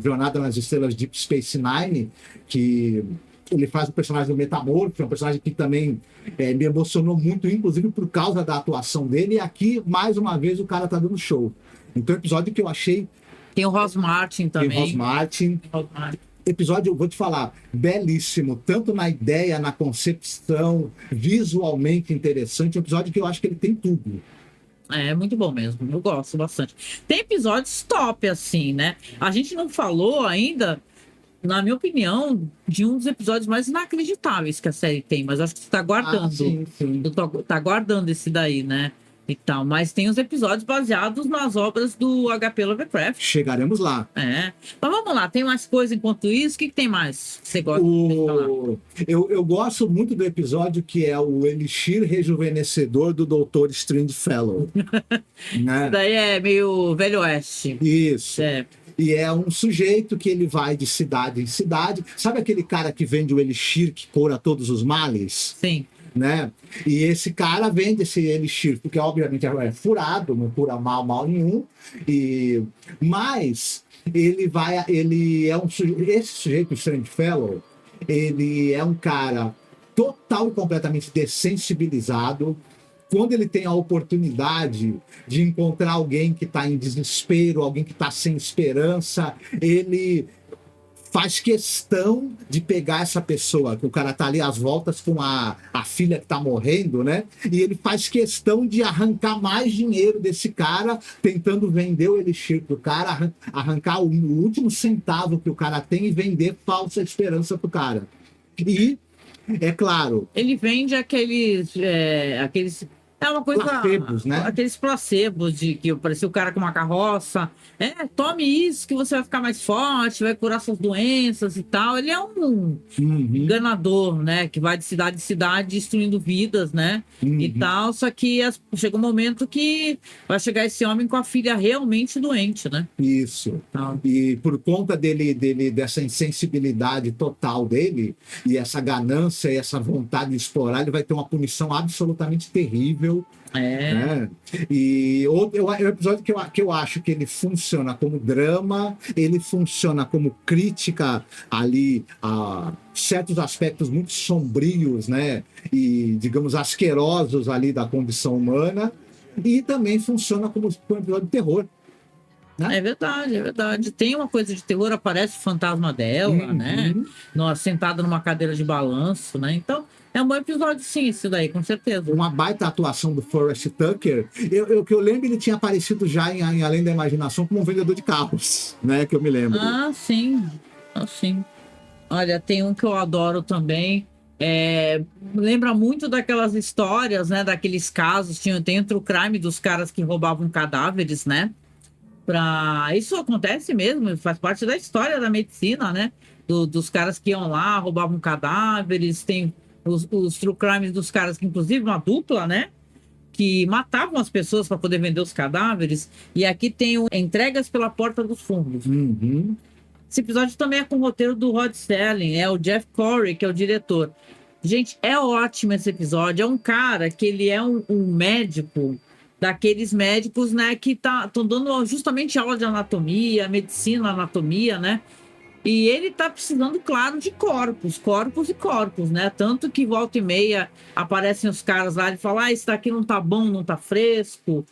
Jornada nas Estrelas, Deep Space Nine, que ele faz o personagem do Metamorfo, que é um personagem que também me emocionou muito, inclusive por causa da atuação dele. E aqui, mais uma vez, o cara tá dando show. Então, episódio que eu achei... Tem o Ross Martin também. Tem o Ross Martin. Episódio, eu vou te falar, belíssimo, tanto na ideia, na concepção, visualmente interessante. Um episódio que eu acho que ele tem tudo. É muito bom mesmo, eu gosto bastante. Tem episódios top, assim, né? A gente não falou ainda, na minha opinião, de um dos episódios mais inacreditáveis que a série tem, mas acho que você tá guardando. Sim. Tá guardando esse daí, né? E tal. Mas tem os episódios baseados nas obras do H.P. Lovecraft. Chegaremos lá. Mas vamos lá, tem mais coisa enquanto isso? O que tem mais que você gosta de falar? Eu gosto muito do episódio que é o Elixir Rejuvenescedor do Dr. Stringfellow. Né? Isso daí é meio Velho Oeste. Isso. E é um sujeito que ele vai de cidade em cidade. Sabe aquele cara que vende o elixir que cura todos os males? Sim. Né? E esse cara vende esse elixir, porque obviamente é furado, não cura mal nenhum. Mas esse sujeito, o Stringfellow, ele é um cara total e completamente dessensibilizado. Quando ele tem a oportunidade de encontrar alguém que está em desespero, alguém que está sem esperança, ele faz questão de pegar essa pessoa, que o cara tá ali às voltas com a filha que tá morrendo, né? E ele faz questão de arrancar mais dinheiro desse cara, tentando vender o elixir pro cara, arrancar o último centavo que o cara tem e vender falsa esperança pro cara. E, é claro... Ele vende aqueles é uma coisa... placebos, né? Aqueles placebos de que parecia o cara com uma carroça. Tome isso que você vai ficar mais forte, vai curar suas doenças e tal. Ele é um enganador, né? Que vai de cidade em cidade destruindo vidas, né? E tal. Só que chega um momento que vai chegar esse homem com a filha realmente doente, né? Isso. E por conta dessa insensibilidade total dele, e essa ganância e essa vontade de explorar, ele vai ter uma punição absolutamente terrível. Né? E é um episódio que eu acho que ele funciona como drama, ele funciona como crítica ali a certos aspectos muito sombrios, né? E, digamos, asquerosos ali da condição humana, e também funciona como um episódio de terror. Né? É verdade. Tem uma coisa de terror, aparece o fantasma dela, né? Sentada numa cadeira de balanço, né? Então, é um bom episódio, sim, isso daí, com certeza. Uma baita atuação do Forrest Tucker. Que eu lembro, ele tinha aparecido já em Além da Imaginação como um vendedor de carros, né? Que eu me lembro. Sim. Olha, tem um que eu adoro também. Lembra muito daquelas histórias, né? Daqueles casos, tem o true crime dos caras que roubavam cadáveres, né? Isso acontece mesmo, faz parte da história da medicina, né? Dos caras que iam lá, roubavam cadáveres, tem os true crimes dos caras que, inclusive, uma dupla, né? Que matavam as pessoas para poder vender os cadáveres. E aqui tem Entregas pela Porta dos Fundos. Esse episódio também é com o roteiro do Rod Serling, é o Jeff Corey, que é o diretor. Gente, é ótimo esse episódio. É um cara que ele é um médico, daqueles médicos, né, que estão dando justamente aula de anatomia, medicina, anatomia, né? E ele tá precisando, claro, de corpos, né? Tanto que volta e meia aparecem os caras lá e falam: esse daqui não tá bom, não tá fresco.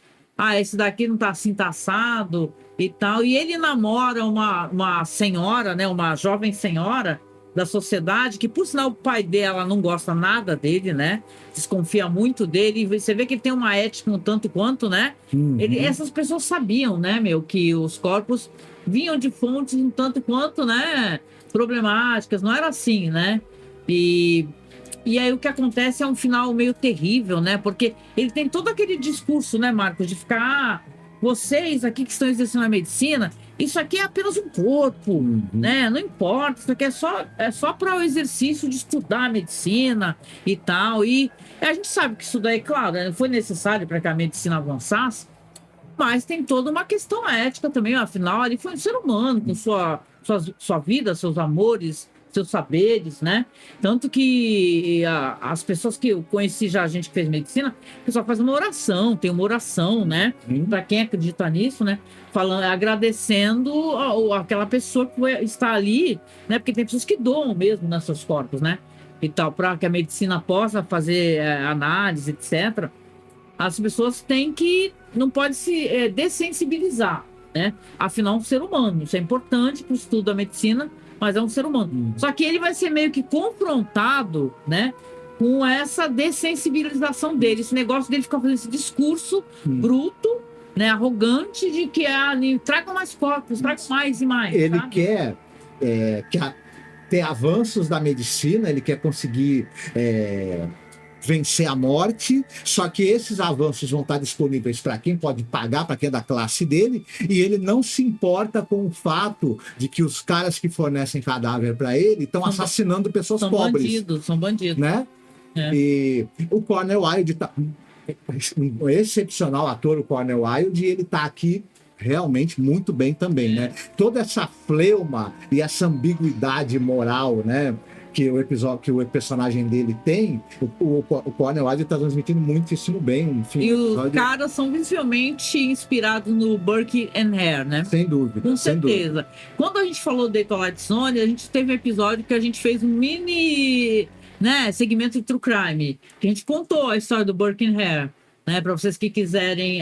Esse daqui não tá assim, tá assado e tal. E ele namora uma senhora, né? Uma jovem senhora, da sociedade, que por sinal o pai dela não gosta nada dele, né? Desconfia muito dele, e você vê que ele tem uma ética um tanto quanto, né? Essas pessoas sabiam, né, que os corpos vinham de fontes um tanto quanto, né, problemáticas, não era assim, né? E aí o que acontece é um final meio terrível, né? Porque ele tem todo aquele discurso, né, Marcos, de ficar, vocês aqui que estão exercendo a medicina, isso aqui é apenas um corpo, né? Não importa, isso aqui é só para o exercício de estudar a medicina e tal. E a gente sabe que isso daí, claro, né, foi necessário para que a medicina avançasse, mas tem toda uma questão ética também, afinal, ele foi um ser humano com sua vida, seus amores, seus saberes, né? Tanto que as pessoas que eu conheci já, a gente que fez medicina, o pessoal faz uma oração, tem uma oração, né? Para quem acredita nisso, né? Falando, agradecendo aquela pessoa que está ali, né? Porque tem pessoas que doam mesmo nos seus corpos, né? E tal, para que a medicina possa fazer análise, etc. As pessoas têm que, não pode se dessensibilizar, né? Afinal, um ser humano, isso é importante para o estudo da medicina, mas é um ser humano. Só que ele vai ser meio que confrontado, né, com essa dessensibilização dele, esse negócio dele ficar fazendo esse discurso bruto, né, arrogante, de que tragam mais corpos, tragam mais e mais. Ele sabe? quer ter avanços da medicina, ele quer conseguir vencer a morte, só que esses avanços vão estar disponíveis para quem pode pagar, para quem é da classe dele, e ele não se importa com o fato de que os caras que fornecem cadáver para ele estão assassinando pessoas pobres. São bandidos. Né? E o Cornel Wilde tá um excepcional ator, o Cornel Wilde, e ele tá aqui realmente muito bem também, né? Toda essa fleuma e essa ambiguidade moral, né, que o personagem dele tem, o Cornel Wilde está transmitindo muitíssimo bem. Enfim, e os caras são visivelmente inspirados no Burke and Hare, né? Sem dúvida. Com certeza. Dúvida. Quando a gente falou de Twilight Zone, a gente teve um episódio que a gente fez um mini, né, segmento de True Crime, que a gente contou a história do Burke and Hare, né? Para vocês que quiserem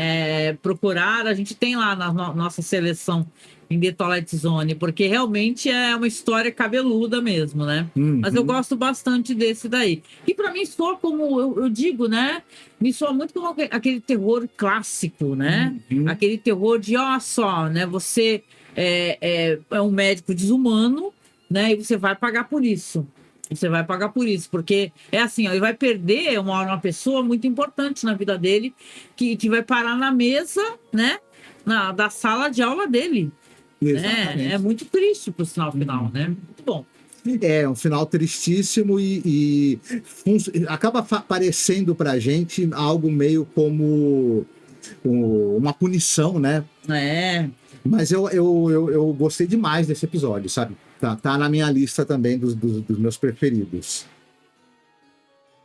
procurar, a gente tem lá na nossa seleção em The Twilight Zone, porque realmente é uma história cabeluda mesmo, né? Mas eu gosto bastante desse daí. E para mim soa como, eu digo, né? Me soa muito como aquele terror clássico, né? Aquele terror de, ó só, né? Você é um médico desumano, né? E você vai pagar por isso. Você vai pagar por isso, porque é assim, ó, ele vai perder uma pessoa muito importante na vida dele, que vai parar na mesa, né? Da sala de aula dele. É muito triste pro sinal final, né? Muito bom. É um final tristíssimo e acaba parecendo pra gente algo meio como uma punição, né? Mas eu gostei demais desse episódio, sabe? Tá na minha lista também dos meus preferidos.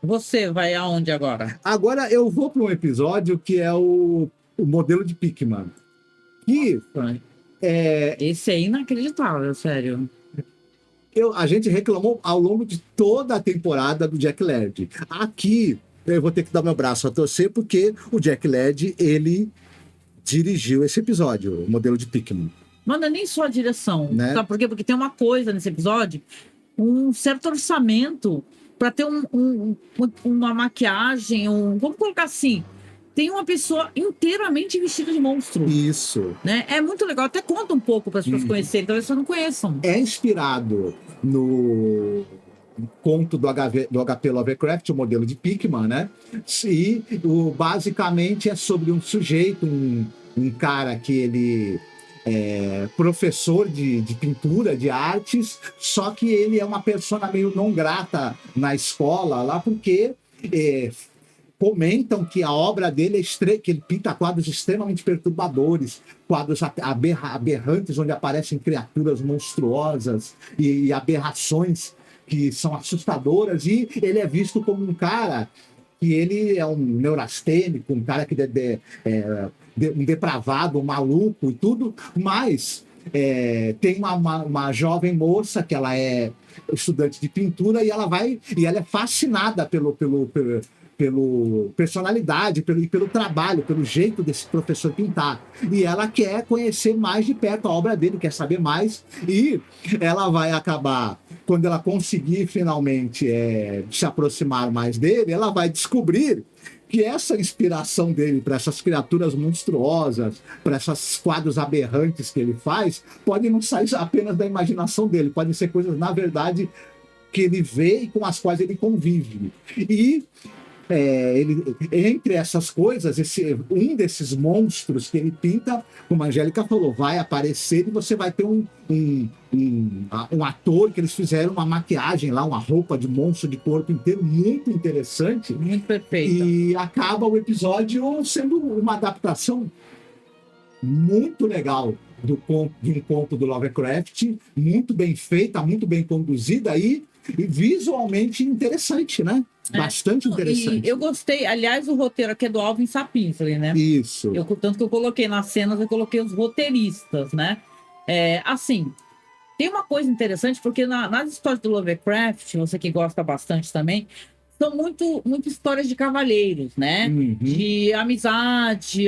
Você vai aonde agora? Agora eu vou para um episódio que é o modelo de Pickman. Que esse é inacreditável, sério. A gente reclamou ao longo de toda a temporada do Jack Laird. Aqui eu vou ter que dar meu braço a torcer, porque o Jack Laird, ele dirigiu esse episódio, o modelo de Pickman. Mas não é nem só a direção, né? Sabe por quê? Porque tem uma coisa nesse episódio, um certo orçamento para ter uma maquiagem, vamos colocar assim, tem uma pessoa inteiramente vestida de monstro. Isso. Né? É muito legal. Até conta um pouco para as pessoas conhecerem, talvez vocês não conheçam. É inspirado no conto do HP Lovecraft, o modelo de Pickman, né? E basicamente é sobre um sujeito, um cara que ele é professor de pintura, de artes, só que ele é uma persona meio não grata na escola lá, porque comentam que a obra dele que ele pinta quadros extremamente perturbadores, quadros aberrantes, onde aparecem criaturas monstruosas e aberrações que são assustadoras, e ele é visto como um cara que ele é um neurastênico, um cara que um depravado, um maluco e tudo, mas tem uma jovem moça que ela é estudante de pintura e ela é fascinada pelo personalidade, pelo trabalho, pelo jeito desse professor pintar. E ela quer conhecer mais de perto a obra dele, quer saber mais, e ela vai acabar, quando ela conseguir finalmente se aproximar mais dele, ela vai descobrir que essa inspiração dele para essas criaturas monstruosas, para esses quadros aberrantes que ele faz, pode não sair apenas da imaginação dele, podem ser coisas, na verdade, que ele vê e com as quais ele convive. E entre essas coisas, um desses monstros que ele pinta, como a Angélica falou, vai aparecer e você vai ter um ator que eles fizeram uma maquiagem lá, uma roupa de monstro de corpo inteiro, muito interessante. Muito perfeita. E acaba o episódio sendo uma adaptação muito legal de um conto do Lovecraft, muito bem feita, muito bem conduzida e visualmente interessante, né? Bastante interessante. E eu gostei, aliás, o roteiro aqui é do Alvin Sapinsley, né? Isso. Tanto que eu coloquei nas cenas, eu coloquei os roteiristas, né? Assim, tem uma coisa interessante, porque nas histórias do Lovecraft, você que gosta bastante também, são muito histórias de cavalheiros, né? Uhum. De amizade,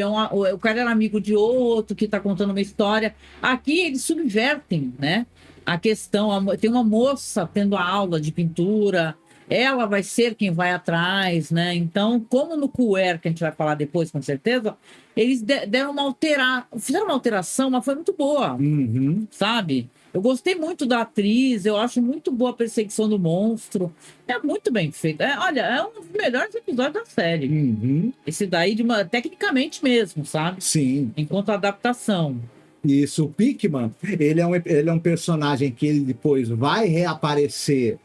o cara era amigo de outro que tá contando uma história. Aqui eles subvertem, né? A questão, tem uma moça tendo a aula de pintura, ela vai ser quem vai atrás, né? Então, como no Queer, que a gente vai falar depois, com certeza, eles fizeram uma alteração, mas foi muito boa, sabe? Eu gostei muito da atriz, eu acho muito boa a perseguição do monstro, é muito bem feito. Olha, é um dos melhores episódios da série. Esse daí, tecnicamente mesmo, sabe? Sim. Enquanto adaptação. Isso, o Pickman, ele é um personagem que ele depois vai reaparecer.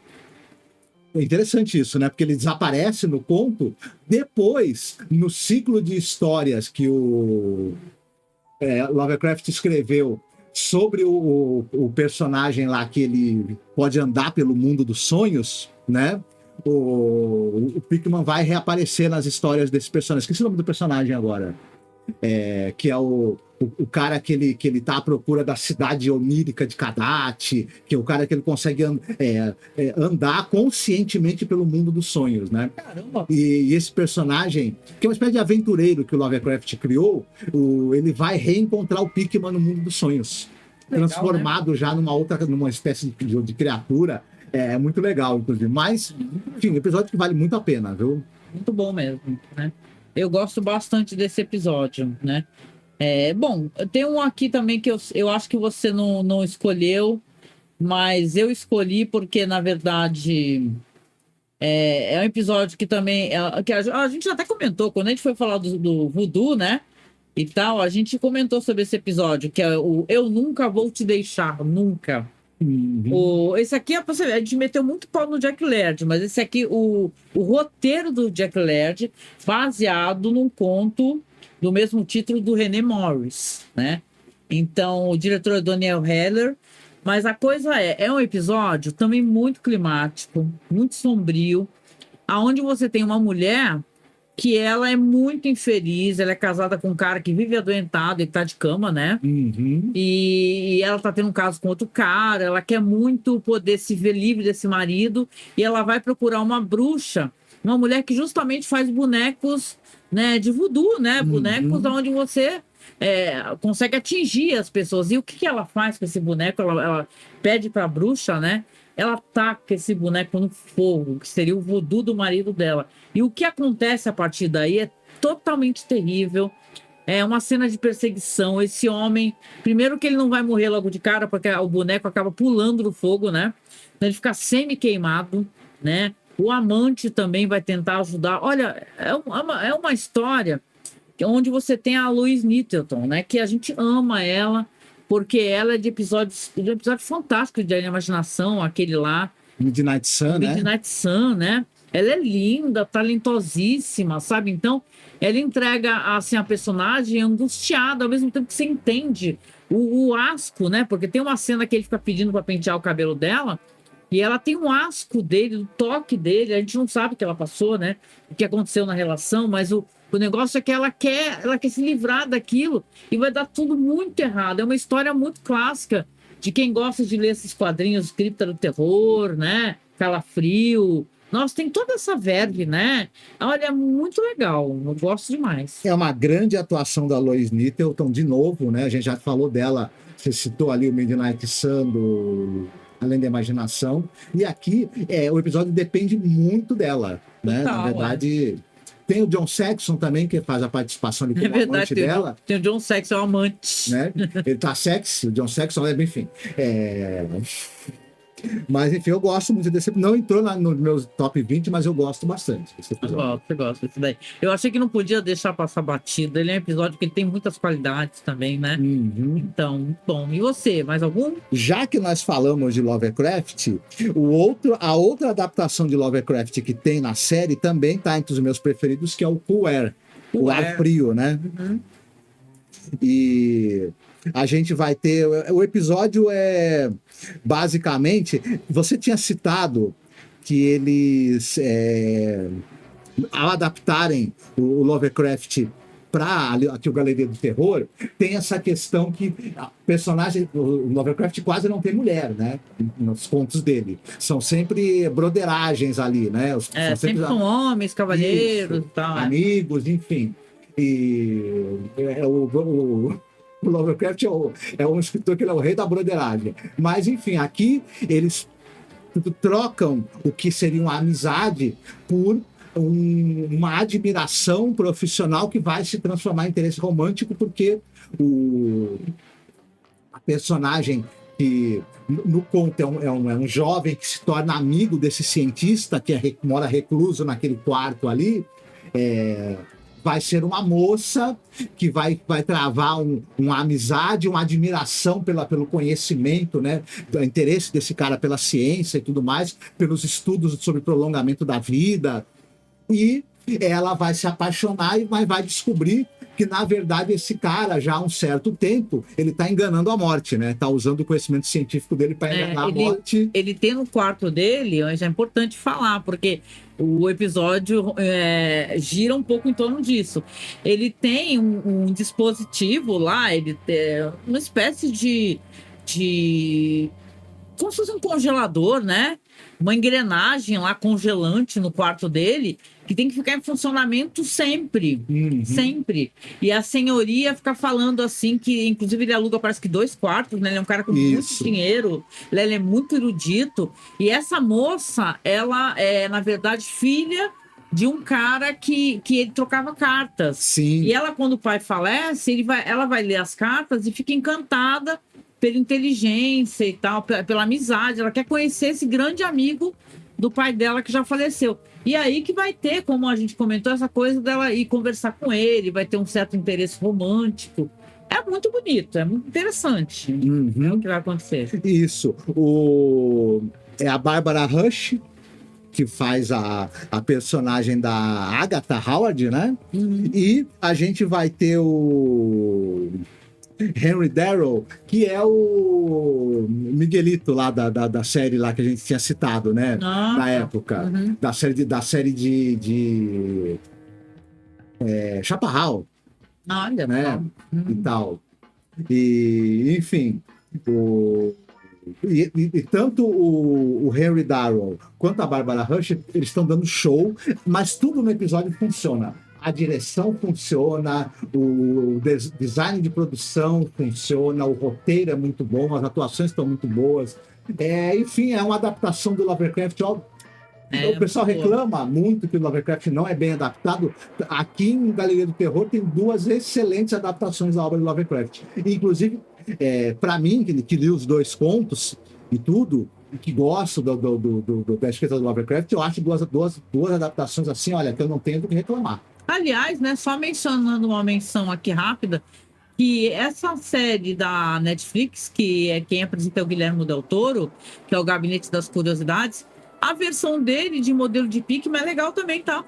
É interessante isso, né? Porque ele desaparece no conto, depois, no ciclo de histórias que o Lovecraft escreveu sobre o personagem lá, que ele pode andar pelo mundo dos sonhos, né? O Pickman vai reaparecer nas histórias desse personagem. Esqueci o nome do personagem agora. Que é o cara que ele tá à procura da cidade onírica de Kadat, que é o cara que ele consegue andar conscientemente pelo mundo dos sonhos, né? Caramba! E esse personagem, que é uma espécie de aventureiro que o Lovecraft criou, ele vai reencontrar o Pickman no mundo dos sonhos. Legal, transformado, né? Já numa espécie de criatura. É muito legal, inclusive. Mas, enfim, episódio que vale muito a pena, viu? Muito bom mesmo, né? Eu gosto bastante desse episódio, né? Bom, tem um aqui também que eu acho que você não escolheu, mas eu escolhi porque, na verdade, é um episódio que também... que a gente até comentou, quando a gente foi falar do voodoo, né? E tal, a gente comentou sobre esse episódio, que é o Eu Nunca Vou Te Deixar, Nunca. Esse aqui, a gente meteu muito pau no Jack Laird, mas esse aqui, o roteiro do Jack Laird, baseado num conto do mesmo título do René Morris, né? Então, o diretor é Daniel Heller, mas a coisa é um episódio também muito climático, muito sombrio, aonde você tem uma mulher que ela é muito infeliz, ela é casada com um cara que vive adoentado e tá de cama, né? E ela tá tendo um caso com outro cara, ela quer muito poder se ver livre desse marido, e ela vai procurar uma bruxa, uma mulher que justamente faz bonecos, né, de voodoo, né? Bonecos onde você consegue atingir as pessoas. E o que ela faz com esse boneco? Ela pede pra bruxa, né? Ela taca esse boneco no fogo, que seria o voodoo do marido dela. E o que acontece a partir daí é totalmente terrível. É uma cena de perseguição. Esse homem, primeiro que ele não vai morrer logo de cara, porque o boneco acaba pulando do fogo, né? Então ele fica semi-queimado, né? O amante também vai tentar ajudar. Olha, é uma história onde você tem a Louise Nettleton, né? Que a gente ama ela, porque ela é de episódio fantástico de imaginação, aquele lá. Midnight Sun, né? Midnight Sun, né? Ela é linda, talentosíssima, sabe? Então, ela entrega, assim, a personagem angustiada, ao mesmo tempo que você entende o asco, né? Porque tem uma cena que ele fica pedindo para pentear o cabelo dela, e ela tem um asco dele, o toque dele, a gente não sabe o que ela passou, né? O que aconteceu na relação, mas o negócio é que ela quer se livrar daquilo e vai dar tudo muito errado. É uma história muito clássica de quem gosta de ler esses quadrinhos, Cripta do Terror, né? Calafrio, Nossa, tem toda essa verve, né? Olha, é muito legal. Eu gosto demais. É uma grande atuação da Lois Nettleton, de novo, né? A gente já falou dela, você citou ali o Midnight Sun do Além da Imaginação. E aqui, o episódio depende muito dela, né? Total, Na verdade, tem o John Saxon também, que faz a participação ali como É verdade, amante dela. tem o John Saxon, é um amante. Né? Ele tá sexy, o John Saxon, enfim. Mas, enfim, eu gosto muito desse. Não entrou no meu top 20, mas eu gosto bastante desse episódio. Eu gosto desse daí. Eu achei que não podia deixar passar batido. Ele é um episódio que tem muitas qualidades também, né? Uhum. Então, muito bom. E você, mais algum? Já que nós falamos de Lovecraft, a outra adaptação de Lovecraft que tem na série também está entre os meus preferidos, que é o Cool Air, o ar frio, né? Uhum. E a gente vai ter. O episódio é basicamente. Você tinha citado que eles, ao adaptarem o Lovecraft para aqui o Galeria do Terror, tem essa questão que a personagem, o Lovecraft quase não tem mulher, né? Nos contos dele. São sempre brotheragens ali, né? Sempre são homens, cavalheiros e tal. Amigos, enfim. E o Lovecraft é um escritor que ele é o rei da broderagem. Mas, enfim, aqui eles trocam o que seria uma amizade por uma admiração profissional que vai se transformar em interesse romântico, porque a personagem que no conto é um jovem que se torna amigo desse cientista que mora recluso naquele quarto ali, vai ser uma moça que vai travar uma amizade, uma admiração pelo conhecimento, né? Do interesse desse cara pela ciência e tudo mais, pelos estudos sobre prolongamento da vida. E ela vai se apaixonar, mas vai descobrir que, na verdade, esse cara, já há um certo tempo, ele está enganando a morte, né? Está usando o conhecimento científico dele para enganar a morte. Ele tem no quarto dele, é importante falar, porque o episódio gira um pouco em torno disso. Ele tem um dispositivo lá, ele tem uma espécie de como se fosse um congelador, né? Uma engrenagem lá congelante no quarto dele, que tem que ficar em funcionamento sempre. Uhum. Sempre. E a senhoria fica falando assim, que inclusive ele aluga parece que 2 quartos, né? Ele é um cara com muito dinheiro, ele é muito erudito. E essa moça, ela é, na verdade, filha de um cara que ele trocava cartas. Sim. E ela, quando o pai falece, ela vai ler as cartas e fica encantada pela inteligência e tal, pela amizade. Ela quer conhecer esse grande amigo do pai dela que já faleceu. E aí que vai ter, como a gente comentou, essa coisa dela ir conversar com ele, vai ter um certo interesse romântico. É muito bonito, é muito interessante. Uhum. É o que vai acontecer. Isso. É a Barbara Rush que faz a personagem da Agatha Howard, né? Uhum. E a gente vai ter o Henry Darrow, que é o Miguelito lá da série lá que a gente tinha citado, né? Na época. Uhum. Da série de Chaparral. Olha, né? E tal. E, enfim, tanto o Henry Darrow quanto a Barbara Rush, eles estão dando show, mas tudo no episódio funciona. A direção funciona, o design de produção funciona, o roteiro é muito bom, as atuações estão muito boas. Enfim, é uma adaptação do Lovecraft. O pessoal reclama muito que o Lovecraft não é bem adaptado. Aqui em Galeria do Terror tem 2 excelentes adaptações da obra do Lovecraft. Inclusive, para mim, que li os 2 contos e tudo, e que gosto da escrita do Lovecraft, eu acho duas adaptações assim, olha, que eu não tenho do que reclamar. Aliás, né, só mencionando uma menção aqui rápida, que essa série da Netflix, que é quem apresenta é o Guilherme Del Toro, que é o Gabinete das Curiosidades, a versão dele de modelo de Pickman é legal também, tá?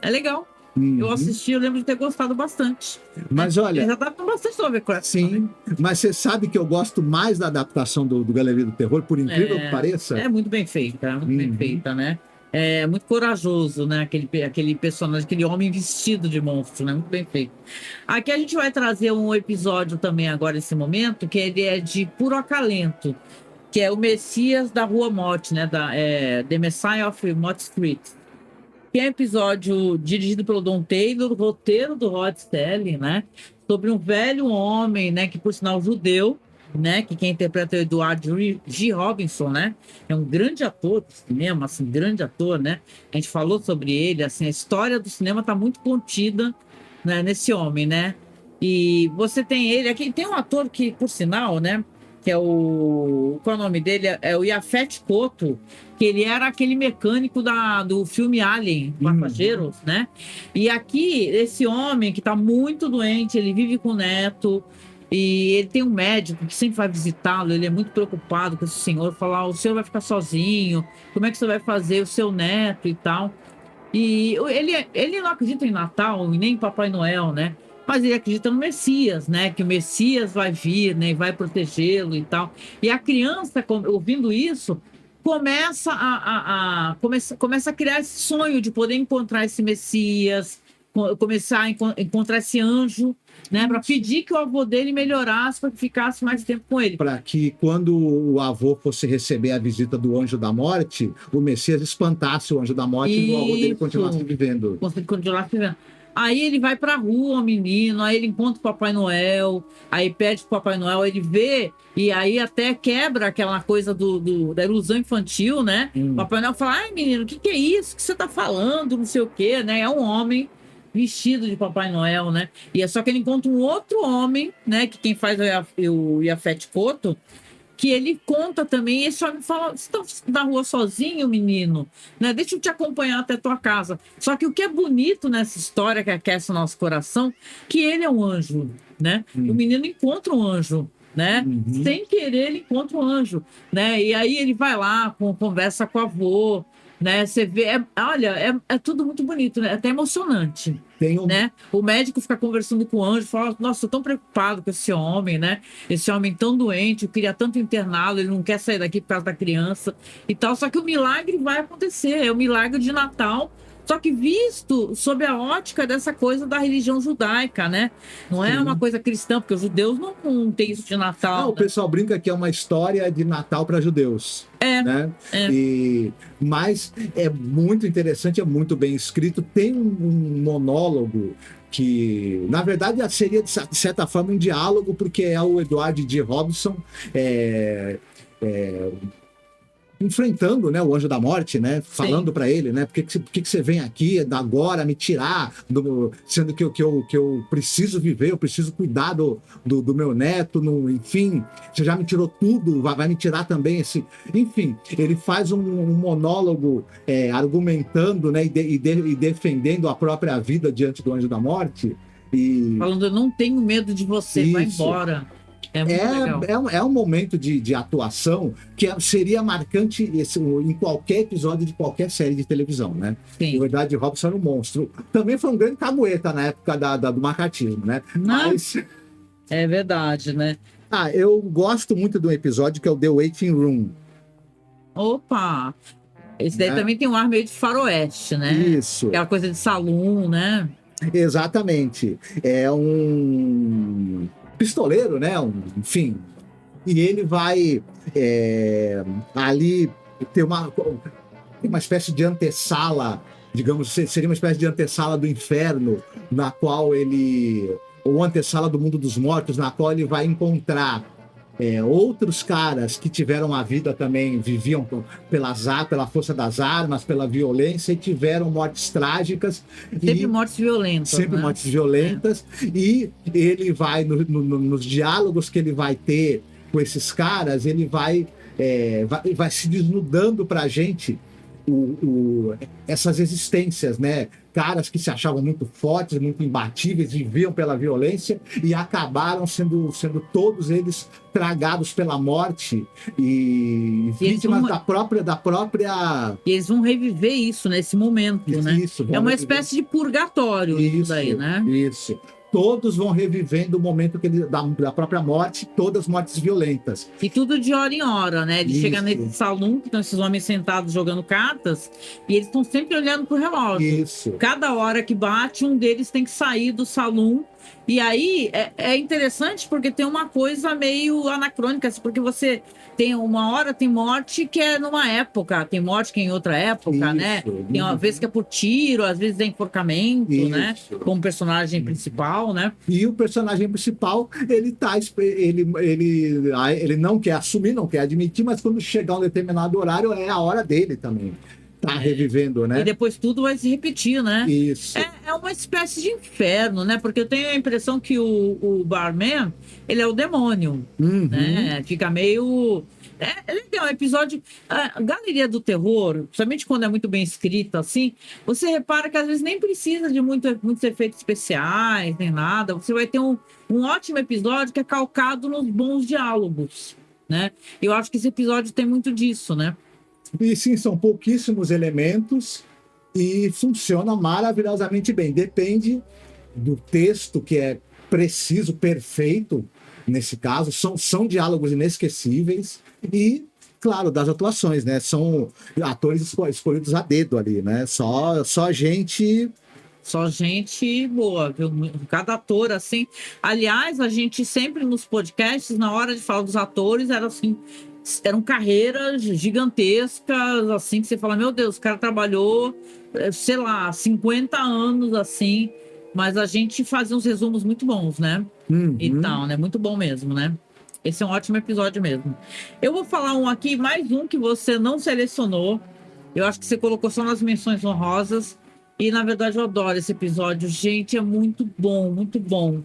É legal. Eu assisti, eu lembro de ter gostado bastante. Mas olha... Eles adaptam bastante Lovecraft. Sim, também. mas você sabe que eu gosto mais da adaptação do Galeria do Terror, por incrível que pareça? É muito bem feita, muito bem feita, né? É muito corajoso, né? Aquele personagem, aquele homem vestido de monstro, né? Muito bem feito. Aqui a gente vai trazer um episódio também agora, nesse momento, que ele é de puro acalento. que é o Messias da Rua Mott, né? The Messiah of Mott Street. Que é um episódio dirigido pelo Don Taylor, roteiro do Rod Serling, né? Sobre um velho homem, né? Que por sinal judeu, né? Que quem interpreta é o Edward G. Robinson, né? É um grande ator do cinema, assim, grande ator, né? A gente falou sobre ele, assim, a história do cinema está muito contida, né, nesse homem, né? E você tem ele aqui, tem um ator que, por sinal, né? Que é o... Qual é o nome dele? É o Yaphet Kotto, que ele era aquele mecânico do filme Alien, Passageiros, né? E aqui, esse homem que está muito doente, ele vive com o neto, e ele tem um médico que sempre vai visitá-lo, ele é muito preocupado com esse senhor, falar, o senhor vai ficar sozinho, como é que você vai fazer o seu neto e tal. E ele não acredita em Natal e nem em Papai Noel, né? Mas ele acredita no Messias, né? Que o Messias vai vir, né? E vai protegê-lo e tal. E a criança, ouvindo isso, começa a criar esse sonho de poder encontrar esse Messias, começar a encontrar esse anjo, né? Para pedir que o avô dele melhorasse, para que ficasse mais tempo com ele. Para que quando o avô fosse receber a visita do anjo da morte, o Messias espantasse o anjo da morte e o avô dele continuasse vivendo. Continuasse vivendo. Aí ele vai pra rua, o menino, aí ele encontra o Papai Noel, aí pede pro Papai Noel, ele vê, e aí até quebra aquela coisa da ilusão infantil, né? O Papai Noel fala, ai menino, o que é isso que você tá falando, não sei o quê, né? É um homem vestido de Papai Noel, né? E é só que ele encontra um outro homem, né? Que quem faz o Yaphet Kotto, que ele conta também, esse homem fala, você está na rua sozinho, menino, né? Deixa eu te acompanhar até a tua casa. Só que o que é bonito nessa história, que aquece o nosso coração, que ele é um anjo, né? O menino encontra um anjo, né? Sem querer, ele encontra um anjo, né? E aí ele vai lá, conversa com o avô, né? Você vê, olha, é tudo muito bonito, né? Até emocionante. Né? O médico fica conversando com o anjo, fala, nossa, eu tô tão preocupado com esse homem, né? Esse homem tão doente, eu queria tanto interná-lo, ele não quer sair daqui por causa da criança e tal. Só que o milagre vai acontecer, é o milagre de Natal, só que visto sob a ótica dessa coisa da religião judaica, né? Não é uma coisa cristã, porque os judeus não têm isso de Natal. Não, né? O pessoal brinca que é uma história de Natal para judeus. Né? Mas é muito interessante, é muito bem escrito. Tem um monólogo que, na verdade, seria de certa forma um diálogo, porque é o Edward G. Robinson enfrentando, né, o anjo da morte, né, falando para ele, né, por que você vem aqui agora me tirar, sendo que eu preciso viver, eu preciso cuidar do meu neto, enfim, você já me tirou tudo, vai me tirar também esse... Enfim, ele faz um monólogo argumentando, né, e defendendo a própria vida diante do anjo da morte. Falando, eu não tenho medo de você, vai embora. É um momento de atuação que seria marcante em qualquer episódio de qualquer série de televisão, né? Sim. Na verdade, Robson era um monstro. Também foi um grande cagueta na época do macartismo, né? Mas... É verdade, né? Eu gosto muito de um episódio que é o The Waiting Room. Opa! Esse daí também tem um ar meio de faroeste, né? Isso. Aquela coisa de salão, né? Exatamente. É um pistoleiro, né? Enfim. E ele vai ali ter uma espécie de antessala, digamos, seria uma espécie de antessala do inferno, na qual ou antessala do mundo dos mortos, na qual ele vai encontrar outros caras que tiveram a vida também, viviam pela força das armas, pela violência, e tiveram mortes trágicas. Sempre mortes violentas. Sempre, né? Mortes violentas. E ele vai, nos diálogos que ele vai ter com esses caras, ele vai se desnudando pra gente essas existências, né? Caras que se achavam muito fortes, muito imbatíveis, viviam pela violência e acabaram sendo todos eles tragados pela morte e vítimas da própria... E eles vão reviver isso nesse momento, né? Isso, é uma espécie de purgatório isso daí, né? Isso. Todos vão revivendo o momento da própria morte, todas mortes violentas. E tudo de hora em hora, né? Ele chega nesse salão, que estão esses homens sentados jogando cartas, e eles estão sempre olhando pro relógio. Isso. Cada hora que bate, um deles tem que sair do salão E aí é interessante porque tem uma coisa meio anacrônica, assim, porque você tem uma hora, tem morte que é numa época, tem morte que é em outra época, né? Tem uma vez que é por tiro, às vezes é enforcamento, né? Como personagem principal, né? E o personagem principal, ele não quer assumir, não quer admitir, mas quando chegar um determinado horário, é a hora dele também. Tá revivendo, né? E depois tudo vai se repetir, né? Isso. É uma espécie de inferno, né? Porque eu tenho a impressão que o barman, ele é o demônio, né? Fica meio... É legal, um episódio... A Galeria do Terror, principalmente quando é muito bem escrita, assim, você repara que às vezes nem precisa de muitos efeitos especiais, nem nada. Você vai ter um ótimo episódio que é calcado nos bons diálogos, né? Eu acho que esse episódio tem muito disso, né? E sim, são pouquíssimos elementos e funciona maravilhosamente bem. Depende do texto, que é preciso, perfeito, nesse caso. São diálogos inesquecíveis e, claro, das atuações, né? São atores escolhidos a dedo ali, né? Só gente... Só gente boa, viu? Cada ator, assim. Aliás, a gente sempre nos podcasts, na hora de falar dos atores, era assim... Eram carreiras gigantescas, assim, que você fala, meu Deus, o cara trabalhou, sei lá, 50 anos, assim, mas a gente fazia uns resumos muito bons, né? E tal, né? Muito bom mesmo, né? Esse é um ótimo episódio mesmo. Eu vou falar aqui, mais um que você não selecionou. Eu acho que você colocou só nas menções honrosas. E, na verdade, eu adoro esse episódio. Gente, é muito bom, muito bom.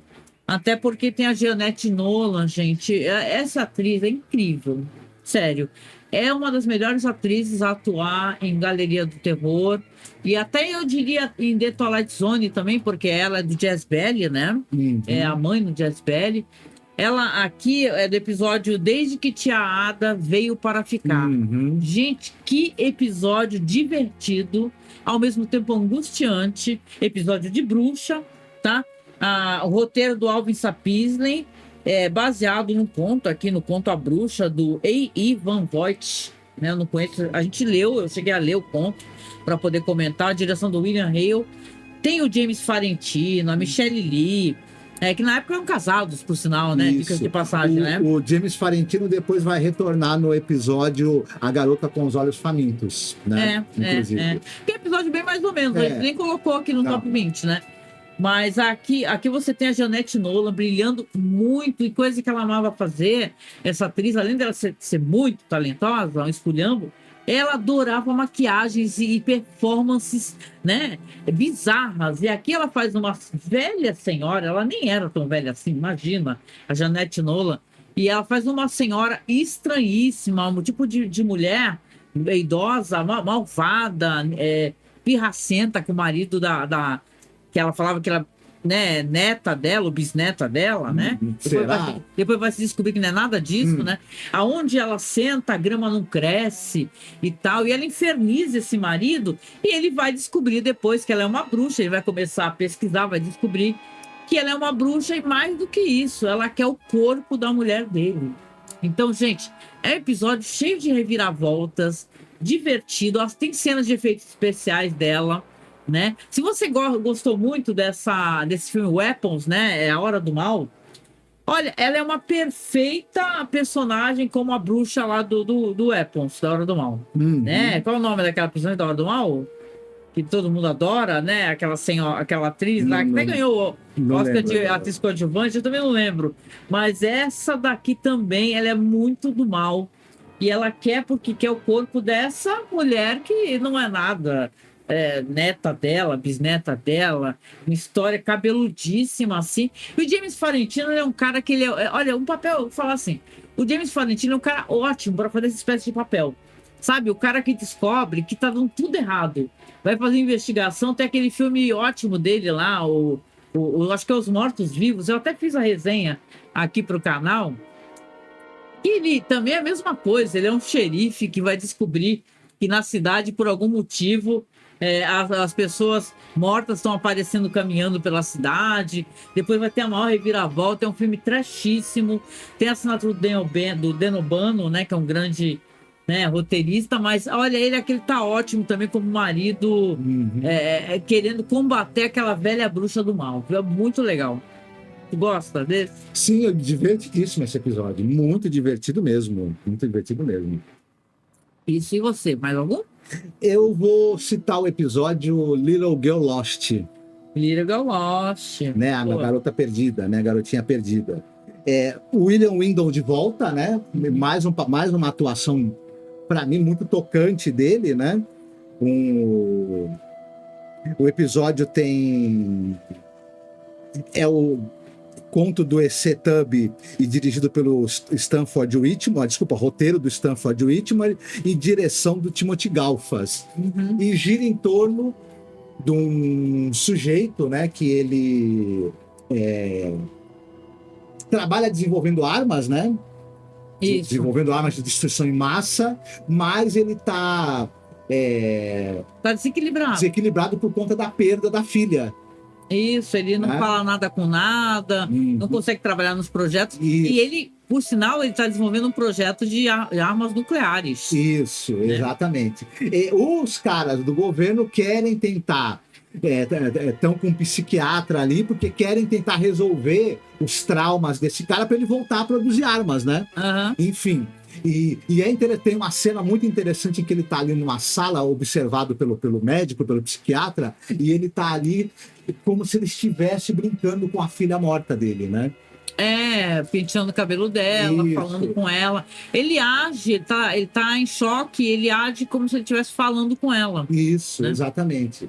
Até porque tem a Jeanette Nolan, gente. Essa atriz é incrível. Sério. É uma das melhores atrizes a atuar em Galeria do Terror. E até eu diria em The Twilight Zone também, porque ela é do Jazz Belly, né? É a mãe do Jazz Belly. Ela aqui é do episódio Desde que Tia Ada Veio para Ficar. Gente, que episódio divertido, ao mesmo tempo angustiante. Episódio de bruxa, tá? O roteiro do Alvin Sapisley é baseado no conto A Bruxa, do A.E. Van Vogt, né? Eu não conheço, a gente leu, eu cheguei a ler o conto para poder comentar. A direção do William Hale. Tem o James Farentino, a Michelle Lee, que na época eram casados, por sinal, né? Dicas de passagem, né? O James Farentino depois vai retornar no episódio A Garota com os Olhos Famintos, né? Inclusive. Que é episódio bem mais ou menos, a gente nem colocou aqui no top 20, né? Mas aqui você tem a Jeanette Nolan brilhando muito, e coisa que ela amava fazer. Essa atriz, além dela ser muito talentosa, um esculhambo, ela adorava maquiagens e performances, né, bizarras. E aqui ela faz uma velha senhora, ela nem era tão velha assim, imagina, a Jeanette Nolan. E ela faz uma senhora estranhíssima, um tipo de mulher idosa, malvada, pirracenta, com o marido que ela falava que ela, né, neta dela, ou bisneta dela, né? Depois vai se descobrir que não é nada disso, né? Aonde ela senta, a grama não cresce e tal. E ela inferniza esse marido, e ele vai descobrir depois que ela é uma bruxa. Ele vai começar a pesquisar, vai descobrir que ela é uma bruxa, e mais do que isso, ela quer o corpo da mulher dele. Então, gente, é um episódio cheio de reviravoltas, divertido. Tem cenas de efeitos especiais dela, né? Se você gostou muito desse filme Weapons, né? É A Hora do Mal. Olha, ela é uma perfeita personagem como a bruxa lá do Weapons, da Hora do Mal. Né? Qual é o nome daquela personagem da Hora do Mal? Que todo mundo adora, né? Aquela senhora, aquela atriz lá, que até ganhou o Oscar de atriz coadjuvante, eu também não lembro. Mas essa daqui também, ela é muito do mal. E ela porque quer o corpo dessa mulher que não é nada. Neta dela, bisneta dela, uma história cabeludíssima, assim. E o James Farentino é um cara que ele olha, um papel, vou falar assim, o James Farentino é um cara ótimo para fazer essa espécie de papel. Sabe, o cara que descobre que tá dando tudo errado. Vai fazer investigação, tem aquele filme ótimo dele lá, acho que é Os Mortos-Vivos, eu até fiz a resenha aqui pro canal. E ele também é a mesma coisa, ele é um xerife que vai descobrir que na cidade, por algum motivo, as pessoas mortas estão aparecendo caminhando pela cidade. Depois vai ter a maior reviravolta. É um filme trashíssimo. Tem a assinatura do Dan O'Bannon, né, que é um grande, né, roteirista. Mas olha, ele aquele tá ótimo também como marido, querendo combater aquela velha bruxa do mal. É muito legal. Tu gosta desse? Sim, divertidíssimo esse episódio. Muito divertido mesmo. Muito divertido mesmo. Isso, e você? Mais algum? Eu vou citar o episódio Little Girl Lost, Little Lost. né? A Pô, garota perdida, né? A garotinha perdida. O William Windom de volta, né? Mais uma atuação, para mim, muito tocante dele, né? O episódio tem... É o conto do E.C. Tubb e dirigido pelo Stanford Whitmore, desculpa, roteiro do Stanford Whitmore e direção do Timothy Galfas. uhum. E gira em torno de um sujeito, né, que ele trabalha desenvolvendo armas, né? Isso. Desenvolvendo armas de destruição em massa, mas ele está Tá desequilibrado. desequilibrado por conta da perda da filha. Isso, ele não Né? fala nada com nada, não consegue trabalhar nos projetos. Isso. E ele, por sinal, ele está desenvolvendo um projeto de armas nucleares. Isso, exatamente. E os caras do governo querem tentar, estão com um psiquiatra ali, porque querem tentar resolver os traumas desse cara para ele voltar a produzir armas, né? Aham. Enfim. E tem uma cena muito interessante em que ele está ali numa sala observado pelo médico, pelo psiquiatra, e ele está ali como se ele estivesse brincando com a filha morta dele, né? Penteando o cabelo dela, Isso. falando com ela. Ele age, ele tá em choque, ele age como se ele estivesse falando com ela. Isso, né? Exatamente.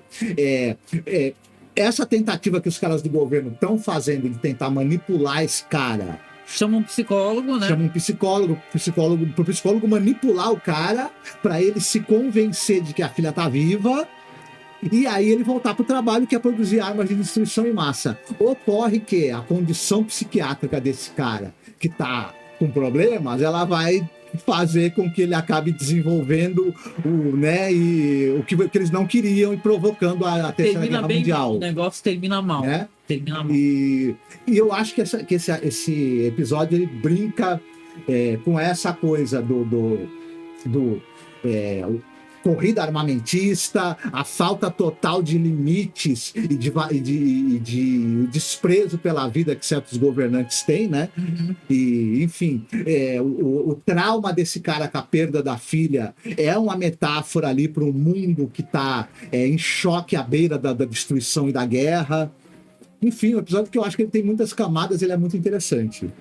Essa tentativa que os caras do governo estão fazendo de tentar manipular esse cara, Chama um psicólogo, né? chama um psicólogo pro psicólogo manipular o cara para ele se convencer de que a filha tá viva e aí ele voltar pro trabalho, que é produzir armas de destruição em massa. Ocorre que a condição psiquiátrica desse cara que tá com problemas, ela vai fazer com que ele acabe desenvolvendo o que eles não queriam e provocando a Terceira Termina Guerra bem, Mundial. o negócio termina mal. Né? Termina mal. E eu acho que esse episódio ele brinca com essa coisa do corrida armamentista, a falta total de limites e de desprezo pela vida que certos governantes têm, né? E, enfim, o trauma desse cara com a perda da filha é uma metáfora ali para um mundo que está em choque à beira da destruição e da guerra. Enfim, um episódio que eu acho que ele tem muitas camadas, ele é muito interessante.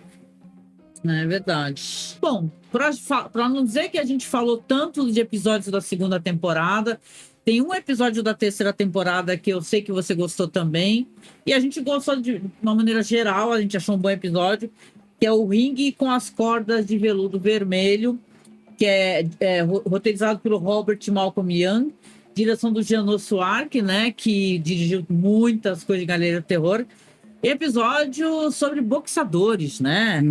É verdade. Bom, para não dizer que a gente falou tanto de episódios da segunda temporada, tem um episódio da terceira temporada que eu sei que você gostou também. E a gente gostou de uma maneira geral, a gente achou um bom episódio, que é o Ringue com as Cordas de Veludo Vermelho, que é roteirizado pelo Robert Malcolm Young, direção do Jeannot Suarque, né, que dirigiu muitas coisas de Galeria do Terror. Episódio sobre boxeadores, né?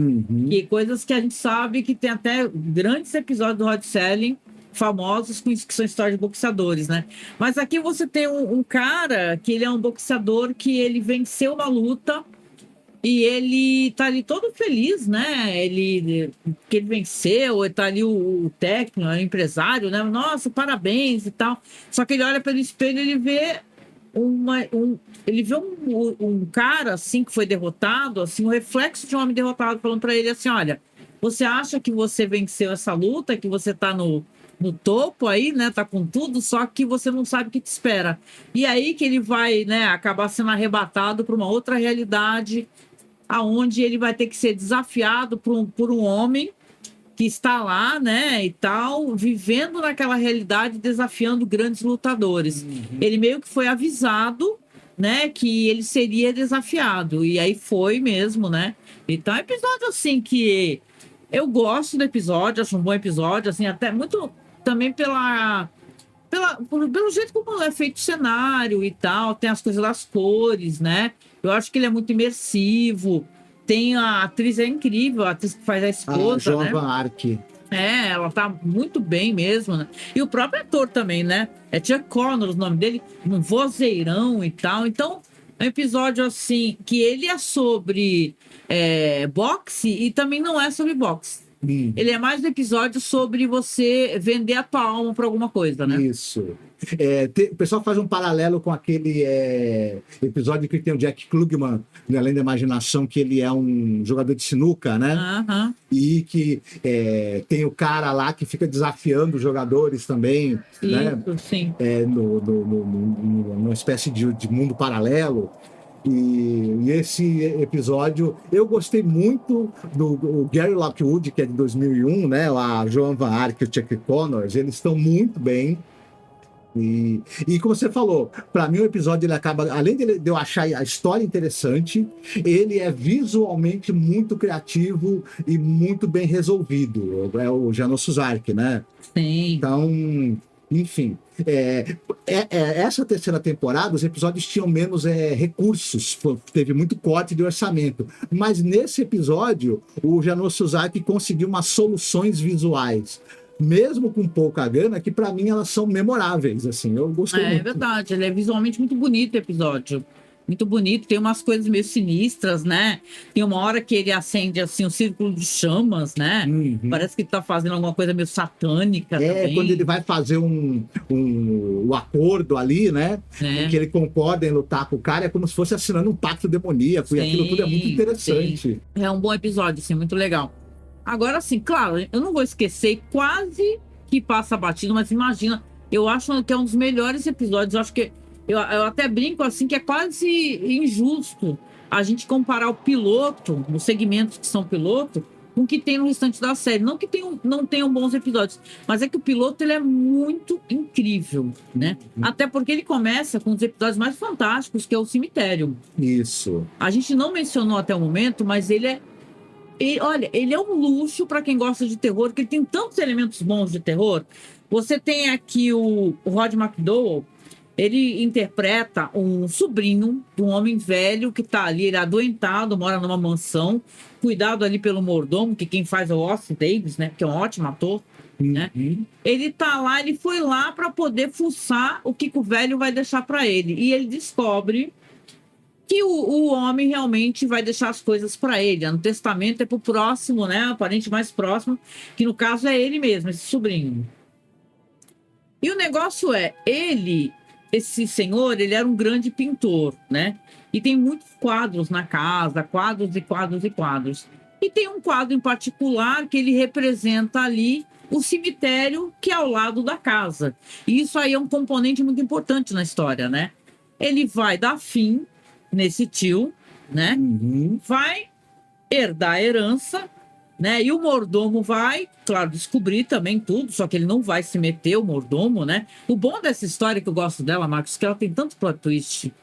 Que coisas que a gente sabe que tem até grandes episódios do Rod Serling famosos que são histórias de boxeadores, né? Mas aqui você tem um cara que ele é um boxeador que ele venceu uma luta e ele tá ali todo feliz, né? Que ele venceu, tá ali o técnico, o empresário, né? Nossa, parabéns e tal. Só que ele olha pelo espelho e ele vê um cara assim que foi derrotado, assim, um reflexo de um homem derrotado falando para ele assim, olha, você acha que você venceu essa luta, que você tá no topo aí, né, tá com tudo, só que você não sabe o que te espera. E aí que ele vai, né, acabar sendo arrebatado para uma outra realidade, aonde ele vai ter que ser desafiado por um homem que está lá, né, e tal, vivendo naquela realidade, desafiando grandes lutadores. Ele meio que foi avisado, né, que ele seria desafiado, e aí foi mesmo, né. Então é um episódio, assim, que eu gosto do episódio, acho um bom episódio, assim, até muito também pelo jeito como é feito o cenário e tal, tem as coisas das cores, né, eu acho que ele é muito imersivo. Tem a atriz, é incrível, a atriz que faz a esposa, a Joan né? Van Ark. Ela tá muito bem mesmo, né? E o próprio ator também, né? É Chuck Connor o nome dele, um vozeirão e tal. Então, é um episódio assim, que ele é sobre boxe e também não é sobre boxe. Ele é mais um episódio sobre você vender a tua alma para alguma coisa, né? Isso. O pessoal faz um paralelo com aquele episódio que tem o Jack Klugman, né, Além da Imaginação, que ele é um jogador de sinuca, né? E que tem o cara lá que fica desafiando os jogadores também, né? Sim. Numa espécie de mundo paralelo. E esse episódio, eu gostei muito do Gary Lockwood, que é de 2001, né? A Joan Van Ark e o Chuck Connors, eles estão muito bem. E como você falou, para mim o episódio ele acaba, além de eu achar a história interessante, ele é visualmente muito criativo e muito bem resolvido. É o Janos Suzark, né? Sim. Então, enfim, essa terceira temporada, os episódios tinham menos recursos, teve muito corte de orçamento. Mas nesse episódio, o Janos Suzark conseguiu umas soluções visuais, mesmo com pouca grana, que para mim elas são memoráveis. Assim, eu gostei muito. É verdade, ele é visualmente muito bonito o episódio. Muito bonito, tem umas coisas meio sinistras, né? Tem uma hora que ele acende assim um círculo de chamas, né? Parece que ele tá fazendo alguma coisa meio satânica também. Quando ele vai fazer um acordo ali, né? Que ele concorda em lutar com o cara, é como se fosse assinando um pacto demoníaco, e aquilo tudo é muito interessante. Sim. É um bom episódio, assim, muito legal. Agora, assim, claro, eu não vou esquecer, quase que passa batido, mas imagina, eu acho que é um dos melhores episódios, eu acho que eu até brinco assim que é quase injusto a gente comparar o piloto, os segmentos que são piloto, com o que tem no restante da série. Não que não tenham bons episódios, mas é que o piloto ele é muito incrível, né? Até porque ele começa com os episódios mais fantásticos, que é o cemitério. Isso. A gente não mencionou até o momento, mas olha, ele é um luxo para quem gosta de terror, porque ele tem tantos elementos bons de terror. Você tem aqui o Rod McDowall. Ele interpreta um sobrinho de um homem velho que está ali, ele é adoentado, mora numa mansão, cuidado ali pelo mordomo, que quem faz é o Ossie Davis, né? Que é um ótimo ator, né? Ele tá lá, ele foi lá para poder fuçar o que o velho vai deixar para ele. E ele descobre que o homem realmente vai deixar as coisas para ele. No testamento é pro próximo, né? O parente mais próximo, que no caso é ele mesmo, esse sobrinho. E o negócio esse senhor, ele era um grande pintor, né? E tem muitos quadros na casa, quadros e quadros e quadros. E tem um quadro em particular que ele representa ali o cemitério que é ao lado da casa. E isso aí é um componente muito importante na história, né? Ele vai dar fim nesse tio, né? Vai herdar a herança, né? E o mordomo vai, claro, descobrir também tudo, só que ele não vai se meter, o mordomo, né? O bom dessa história, que eu gosto dela, Marcos, que ela tem tanto plot twist.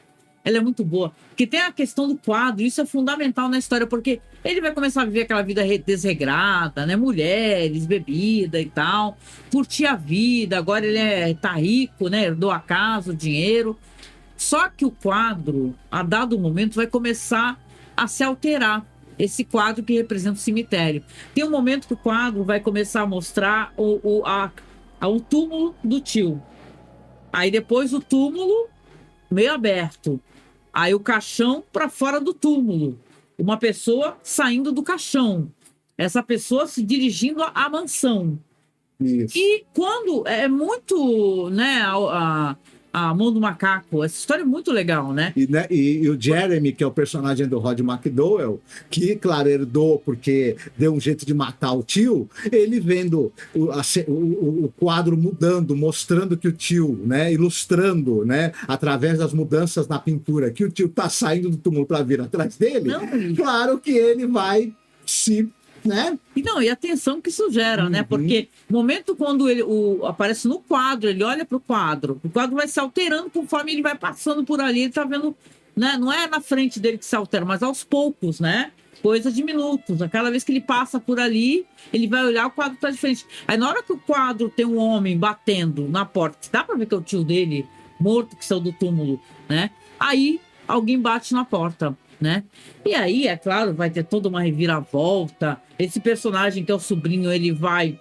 Ela é muito boa. Porque tem a questão do quadro, isso é fundamental na história, porque ele vai começar a viver aquela vida desregrada, né? Mulheres, bebida e tal, curtir a vida, agora ele tá rico, né? Herdou a casa, o dinheiro. Só que o quadro, a dado momento, vai começar a se alterar. Esse quadro que representa o cemitério. Tem um momento que o quadro vai começar a mostrar o túmulo do tio. Aí depois o túmulo meio aberto. Aí o caixão para fora do túmulo. Uma pessoa saindo do caixão. Essa pessoa se dirigindo à mansão. Isso. E quando é muito, né, a mão do macaco. Essa história é muito legal, né? E o Jeremy, que é o personagem do Rod McDowall, que, claro, herdou porque deu um jeito de matar o tio, ele vendo o quadro mudando, mostrando que o tio, né, ilustrando, né, através das mudanças na pintura, que o tio tá saindo do túmulo para vir atrás dele, claro que ele vai se... né? E a tensão que isso gera, né? Porque no momento quando ele aparece no quadro, ele olha para o quadro vai se alterando conforme ele vai passando por ali, ele tá vendo, né? Não é na frente dele que se altera, mas aos poucos, né? Coisa de minutos. A cada vez que ele passa por ali, ele vai olhar, o quadro tá diferente. Aí na hora que o quadro tem um homem batendo na porta, dá para ver que é o tio dele, morto, que saiu do túmulo, né? Aí alguém bate na porta, né? E aí, é claro, vai ter toda uma reviravolta. Esse personagem que é o sobrinho, ele vai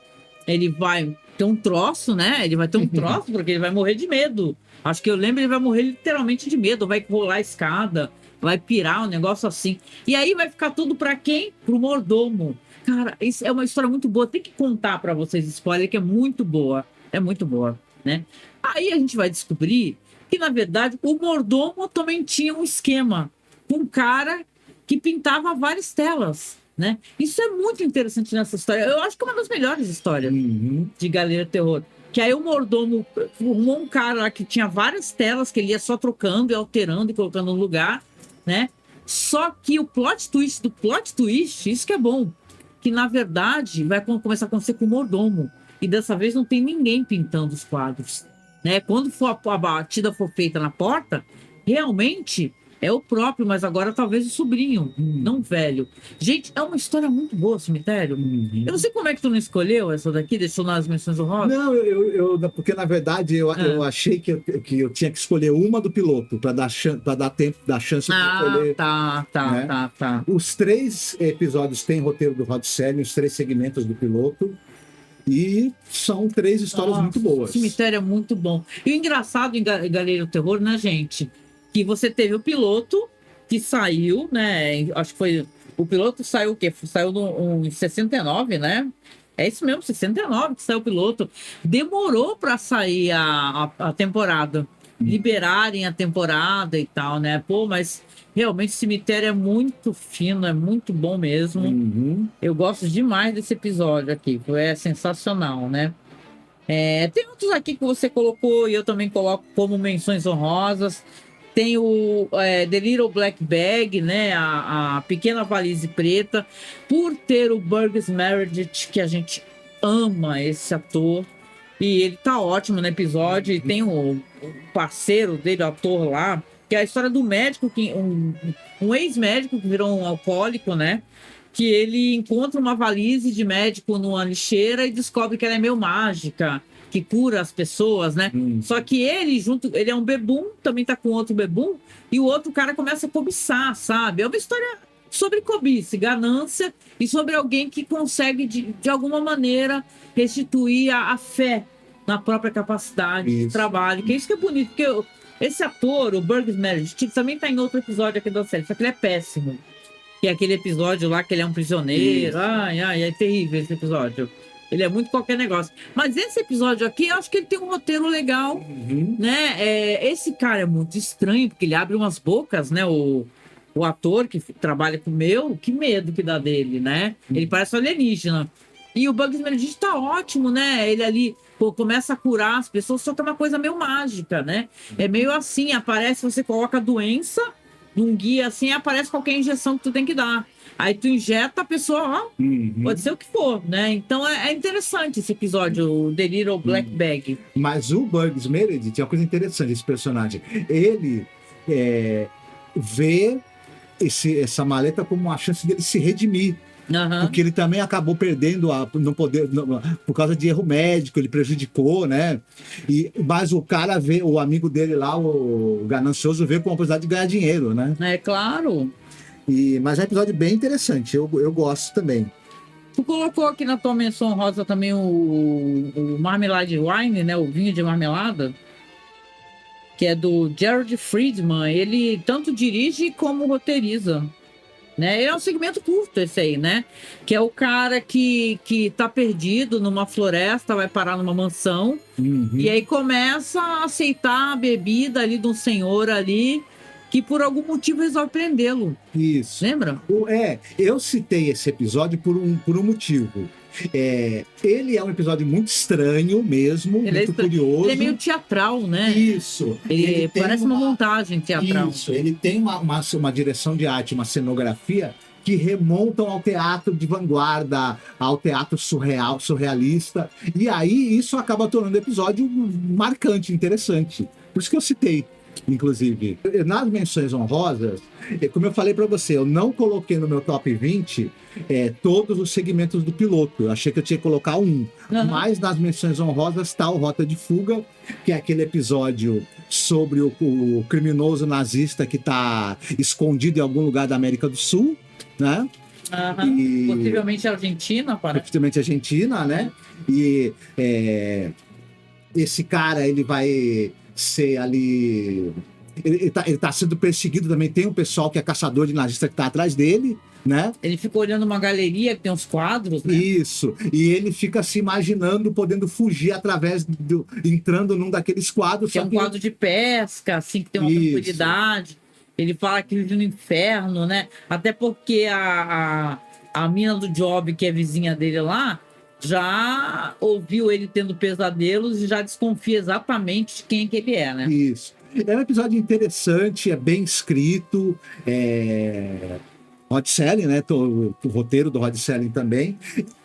ter um troço, né? Ele vai ter um troço, porque ele vai morrer de medo. Acho que eu lembro, ele vai morrer literalmente de medo, vai rolar a escada, vai pirar, um negócio assim. E aí vai ficar tudo para quem? Pro mordomo. Cara, isso é uma história muito boa. Tem que contar para vocês spoiler, que é muito boa. É muito boa, né? Aí a gente vai descobrir que, na verdade, o mordomo também tinha um esquema com um cara que pintava várias telas, né? Isso é muito interessante nessa história. Eu acho que é uma das melhores histórias de Galeria do Terror. Que aí o mordomo formou um cara lá que tinha várias telas que ele ia só trocando e alterando e colocando no lugar, né? Só que o plot twist do plot twist, isso que é bom, que na verdade vai começar a acontecer com o mordomo. E dessa vez não tem ninguém pintando os quadros, né? Quando for a batida for feita na porta, realmente é o próprio, mas agora talvez o sobrinho, não o velho. Gente, é uma história muito boa, Cemitério. Eu não sei como é que tu não escolheu essa daqui, deixou nas menções honrosas. Não, porque na verdade eu achei que eu tinha que escolher uma do piloto para dar tempo, dar chance de escolher. Né? Tá. Os 3 episódios têm roteiro do Rod Serling, os 3 segmentos do piloto. E são 3 histórias muito boas. O Cemitério é muito bom. E o engraçado em Galeria do Terror, né, gente? Que você teve o piloto que saiu, né? Acho que foi. O piloto saiu o quê? Saiu em 69, né? É isso mesmo, 69 que saiu o piloto. Demorou para sair a temporada. Liberarem a temporada e tal, né? Pô, mas realmente o Cemitério é muito fino, é muito bom mesmo. Eu gosto demais desse episódio aqui, é sensacional, né? Tem outros aqui que você colocou e eu também coloco como menções honrosas. Tem o The Little Black Bag, né? A Pequena Valise Preta, por ter o Burgess Meredith, que a gente ama esse ator. E ele tá ótimo no episódio. E tem o parceiro dele, o ator lá, que é a história do médico, um ex-médico que virou um alcoólico, né? Que ele encontra uma valise de médico numa lixeira e descobre que ela é meio mágica, que cura as pessoas, né? Só que ele é um bebum, também tá com outro bebum, e o outro cara começa a cobiçar, sabe? É uma história sobre cobiça, ganância, e sobre alguém que consegue, de alguma maneira, restituir a fé na própria capacidade de trabalho. Que é isso que é bonito, porque esse ator, o Burgess Meredith, também tá em outro episódio aqui da série, só que ele é péssimo. Que é aquele episódio lá que ele é um prisioneiro. Ai, é terrível esse episódio. Ele é muito qualquer negócio. Mas esse episódio aqui, eu acho que ele tem um roteiro legal, né? Esse cara é muito estranho, porque ele abre umas bocas, né? O ator que trabalha com o meu, que medo que dá dele, né? Ele parece um alienígena. E o Bugs Meredith tá ótimo, né? Ele ali começa a curar as pessoas, só que é uma coisa meio mágica, né? É meio assim, aparece, você coloca a doença num guia assim, aparece qualquer injeção que tu tem que dar. Aí tu injeta a pessoa, ó, pode ser o que for, né? Então é interessante esse episódio, o The Little Black Bag. Mas o Burgess Meredith é uma coisa interessante, esse personagem. Ele vê essa maleta como uma chance dele se redimir. Porque ele também acabou perdendo no poder por causa de erro médico, ele prejudicou, né? Mas o cara vê, o amigo dele lá, o ganancioso, vê com a possibilidade de ganhar dinheiro, né? É claro. Mas é um episódio bem interessante, eu gosto também. Tu colocou aqui na tua menção rosa também o Marmalade Wine, né? O vinho de marmelada, que é do Jared Friedman. Ele tanto dirige como roteiriza. Né? É um segmento curto esse aí, né? Que é o cara que tá perdido numa floresta, vai parar numa mansão, e aí começa a aceitar a bebida ali de um senhor ali, que por algum motivo resolve prendê-lo. Isso. Lembra? Eu citei esse episódio por um motivo. Ele é um episódio muito estranho mesmo, muito curioso. Ele é meio teatral, né? Isso. Ele parece uma montagem teatral. Isso. Ele tem uma direção de arte, uma cenografia que remontam ao teatro de vanguarda, ao teatro surrealista. E aí isso acaba tornando o episódio marcante, interessante. Por isso que eu citei. Inclusive, nas menções honrosas, como eu falei para você, eu não coloquei no meu top 20 todos os segmentos do piloto. Eu achei que eu tinha que colocar mas nas menções honrosas está o Rota de Fuga, que é aquele episódio sobre o criminoso nazista que está escondido em algum lugar da América do Sul, né? Possivelmente Argentina, parece. Possivelmente Argentina, né? E esse cara, ele vai ser ali ele tá sendo perseguido também. Tem um pessoal que é caçador de nazista que tá atrás dele, né? Ele fica olhando uma galeria que tem uns quadros, né? Isso. E ele fica se imaginando podendo fugir entrando num daqueles quadros. Que é um quadro de pesca, assim, que tem uma tranquilidade. Ele fala que vive no inferno, né? Até porque a mina do Job, que é vizinha dele lá, já ouviu ele tendo pesadelos e já desconfia exatamente de quem é que ele é, né? Isso. É um episódio interessante, é bem escrito, Rod Serling, né? O roteiro do Rod Serling também.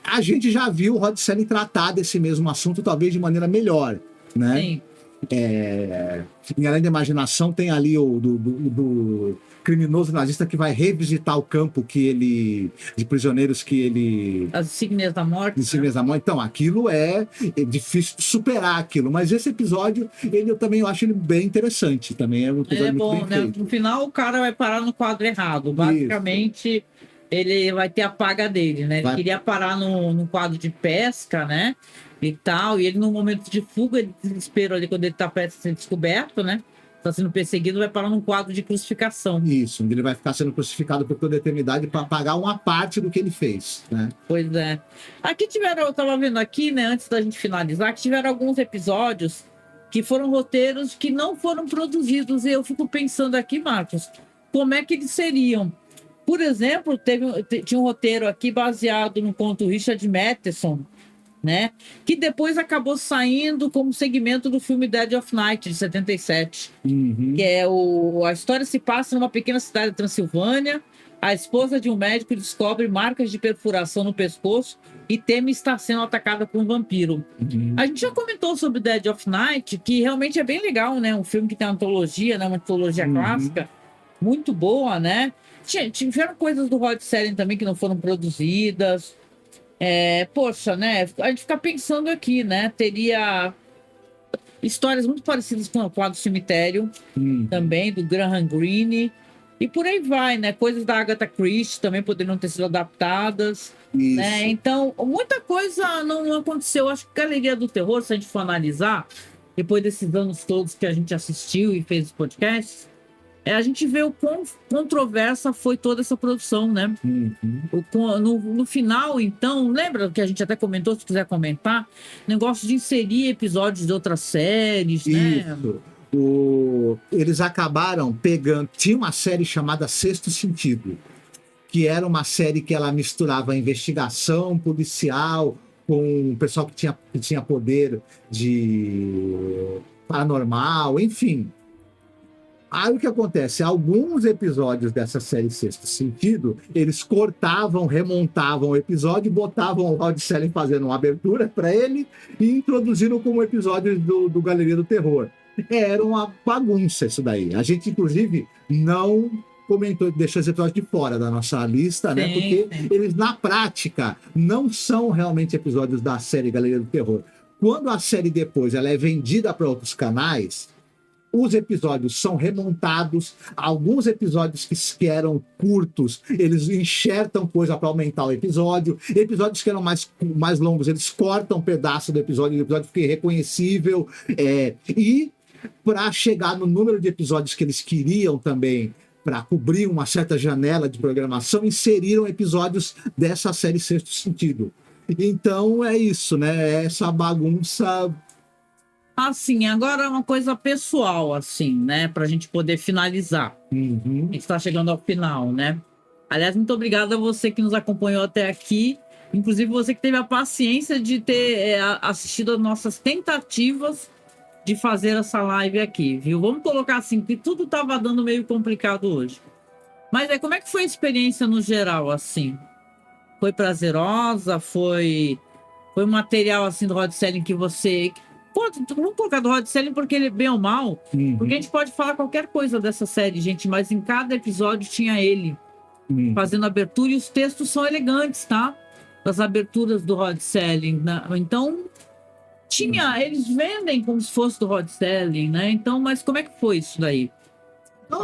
A gente já viu o Rod Serling tratar desse mesmo assunto, talvez de maneira melhor, né? Sim. Em Além da Imaginação tem ali o do criminoso nazista que vai revisitar o campo de prisioneiros que ele... As Insígnias da Morte. Insígnias da Morte. Então, aquilo é difícil de superar aquilo, mas esse episódio, eu também acho ele bem interessante, também é um episódio muito bem né? feito. No final, o cara vai parar no quadro errado. Basicamente, ele vai ter a paga dele, né? Ele queria parar no quadro de pesca, né? E tal, e ele num momento de fuga, de desespero ali, quando ele tá prestes a ser descoberto, né? Tá sendo perseguido, vai parar num quadro de crucificação. Isso, onde ele vai ficar sendo crucificado por toda a eternidade para pagar uma parte do que ele fez, né? Pois é. Aqui eu tava vendo aqui, né, antes da gente finalizar, que tiveram alguns episódios que foram roteiros que não foram produzidos, e eu fico pensando aqui, Marcos, como é que eles seriam? Por exemplo, tinha um roteiro aqui baseado no conto Richard Matheson, né? Que depois acabou saindo como segmento do filme Dead of Night, de 77. Que é a história se passa numa pequena cidade da Transilvânia. A esposa de um médico descobre marcas de perfuração no pescoço e teme estar sendo atacada por um vampiro. A gente já comentou sobre Dead of Night, que realmente é bem legal, né? Um filme que tem uma antologia, né? Uma antologia clássica, muito boa, né? Tiveram coisas do Rod Serling também que não foram produzidas. Poxa, né? A gente fica pensando aqui, né? Teria histórias muito parecidas com o quadro Cemitério, também, do Graham Greene. E por aí vai, né? Coisas da Agatha Christie também poderiam ter sido adaptadas. Né? Então, muita coisa não aconteceu. Acho que a Galeria do Terror, se a gente for analisar, depois desses anos todos que a gente assistiu e fez os podcasts, a gente vê o quão controversa foi toda essa produção, né? No final, então, lembra que a gente até comentou, se quiser comentar, negócio de inserir episódios de outras séries, né? Isso. Eles acabaram pegando... Tinha uma série chamada Sexto Sentido, que era uma série que ela misturava investigação policial com o pessoal que tinha poder de paranormal, enfim... Aí o que acontece? Alguns episódios dessa série Sexto Sentido, eles cortavam, remontavam o episódio, botavam o Rod Serling fazendo uma abertura para ele e introduziram como episódio do Galeria do Terror. Era uma bagunça isso daí. A gente, inclusive, não comentou, deixou esse episódio de fora da nossa lista, né? Porque eles, na prática, não são realmente episódios da série Galeria do Terror. Quando a série depois ela é vendida para outros canais, os episódios são remontados, alguns episódios que eram curtos, eles enxertam coisa para aumentar o episódio, episódios que eram mais longos, eles cortam um pedaço do episódio, o episódio fica irreconhecível, e para chegar no número de episódios que eles queriam também, para cobrir uma certa janela de programação, inseriram episódios dessa série Sexto Sentido. Então é isso, né? Essa bagunça... Assim, agora uma coisa pessoal, assim, né? Pra gente poder finalizar. A gente está chegando ao final, né? Aliás, muito obrigada a você que nos acompanhou até aqui. Inclusive, você que teve a paciência de ter assistido as nossas tentativas de fazer essa live aqui, viu? Vamos colocar assim, que tudo estava dando meio complicado hoje. Mas como é que foi a experiência no geral, assim? Foi prazerosa? Foi um material, assim, do Rod Serling que você... Vamos colocar do Rod Serling porque ele é bem ou mal, porque a gente pode falar qualquer coisa dessa série, gente, mas em cada episódio tinha ele fazendo abertura e os textos são elegantes, tá? Das aberturas do Rod Serling, né? Então, eles vendem como se fosse do Rod Serling, né? Então, mas como é que foi isso daí? Não,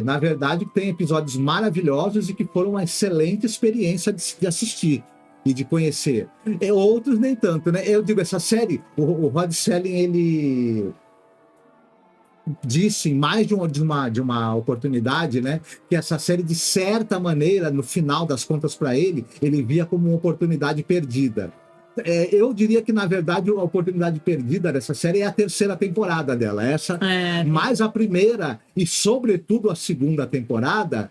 na verdade, tem episódios maravilhosos e que foram uma excelente experiência de assistir e de conhecer. Outros nem tanto, né? Eu digo, essa série, o Rod Serling, disse em mais de uma oportunidade, né, que essa série, de certa maneira, no final das contas para ele via como uma oportunidade perdida. Eu diria que, na verdade, a oportunidade perdida dessa série é a terceira temporada dela. Mais a primeira e, sobretudo, a segunda temporada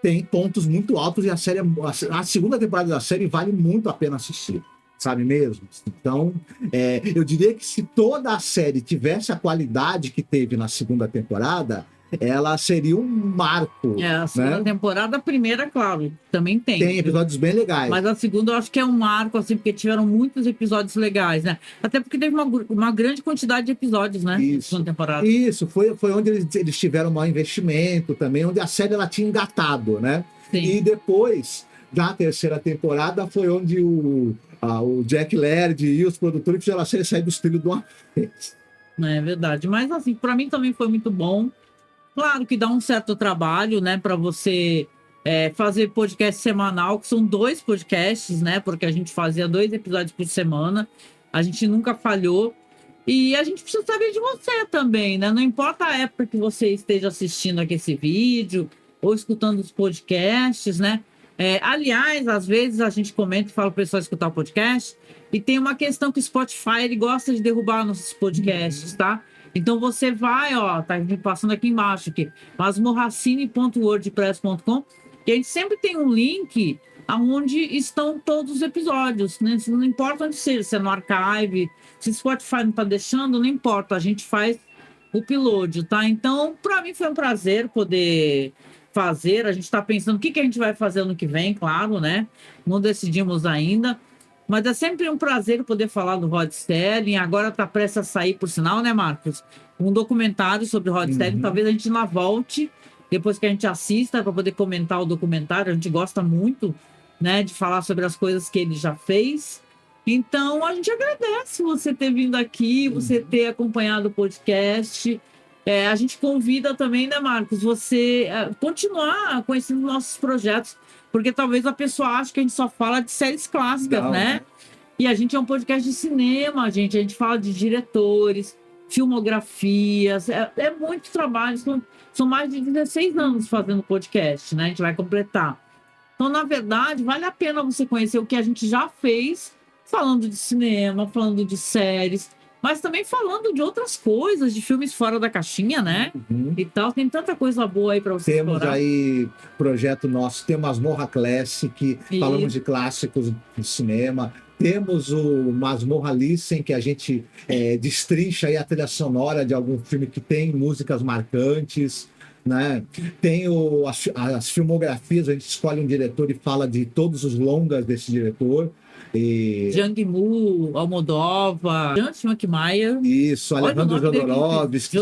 tem pontos muito altos, e a segunda temporada da série vale muito a pena assistir, sabe mesmo? Então, eu diria que se toda a série tivesse a qualidade que teve na segunda temporada, ela seria um marco. A segunda temporada, a primeira, claro, também tem. Tem episódios bem legais. Mas a segunda eu acho que é um marco, assim, porque tiveram muitos episódios legais, né? Até porque teve uma grande quantidade de episódios, né? Isso. Na segunda temporada. Isso, foi onde eles tiveram um maior investimento também, onde a série ela tinha engatado, né? Sim. E depois, na terceira temporada, foi onde o Jack Laird e os produtores fizeram a série sair dos trilhos de uma vez. É verdade. Mas, assim, para mim também foi muito bom. Claro que dá um certo trabalho, né, para você fazer podcast semanal, que são 2 podcasts, né, porque a gente fazia 2 episódios por semana, a gente nunca falhou, e a gente precisa saber de você também, né, não importa a época que você esteja assistindo aqui esse vídeo, ou escutando os podcasts, né, aliás, às vezes a gente comenta e fala para o pessoal escutar o podcast, e tem uma questão que o Spotify, ele gosta de derrubar nossos podcasts, tá? Então você vai, tá passando aqui embaixo, masmorracine.wordpress.com, e a gente sempre tem um link aonde estão todos os episódios, né? Não importa onde seja, se é no archive, se o Spotify não está deixando, não importa, a gente faz o upload, tá? Então, para mim foi um prazer poder fazer, a gente está pensando o que a gente vai fazer ano que vem, claro, né? Não decidimos ainda. Mas é sempre um prazer poder falar do Rod Serling. Agora está prestes a sair, por sinal, né, Marcos? Um documentário sobre o Rod Serling. Talvez a gente lá volte, depois que a gente assista, para poder comentar o documentário. A gente gosta muito, né, de falar sobre as coisas que ele já fez. Então, a gente agradece você ter vindo aqui, você ter acompanhado o podcast. A gente convida também, né, Marcos, você continuar conhecendo nossos projetos, porque talvez a pessoa ache que a gente só fala de séries clássicas, né? E a gente é um podcast de cinema, gente. A gente fala de diretores, filmografias. É muito trabalho. São mais de 16 anos fazendo podcast, né? A gente vai completar. Então, na verdade, vale a pena você conhecer o que a gente já fez, falando de cinema, falando de séries, mas também falando de outras coisas, de filmes fora da caixinha, né? E tal. Tem tanta coisa boa aí para você explorar. Temos aí projeto nosso, tem o Masmorra Classic, falamos de clássicos do cinema. Temos o Masmorra Listen, que a gente destrincha aí a trilha sonora de algum filme que tem músicas marcantes, né? Tem as filmografias, a gente escolhe um diretor e fala de todos os longas desse diretor. Zhang Mu, Almodóvar, James McMayer. Isso, Alejandro Jodorowsky,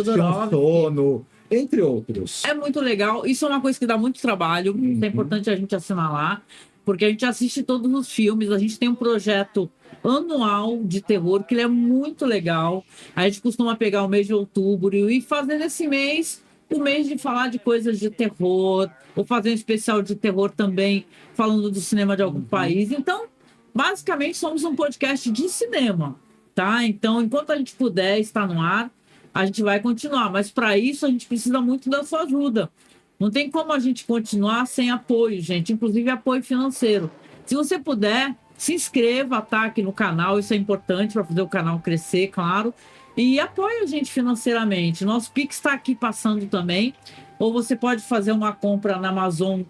Sono, entre outros. É muito legal. Isso é uma coisa que dá muito trabalho. É importante a gente assinalar, porque a gente assiste todos os filmes. A gente tem um projeto anual de terror, que ele é muito legal. A gente costuma pegar o mês de outubro e fazer nesse mês o mês de falar de coisas de terror, ou fazer um especial de terror também, falando do cinema de algum país. Então, basicamente, somos um podcast de cinema, tá? Então, enquanto a gente puder estar no ar, a gente vai continuar. Mas, para isso, a gente precisa muito da sua ajuda. Não tem como a gente continuar sem apoio, gente. Inclusive, apoio financeiro. Se você puder, se inscreva, tá? Aqui no canal. Isso é importante para fazer o canal crescer, claro. E apoie a gente financeiramente. Nosso Pix está aqui passando também. Ou você pode fazer uma compra na Amazon,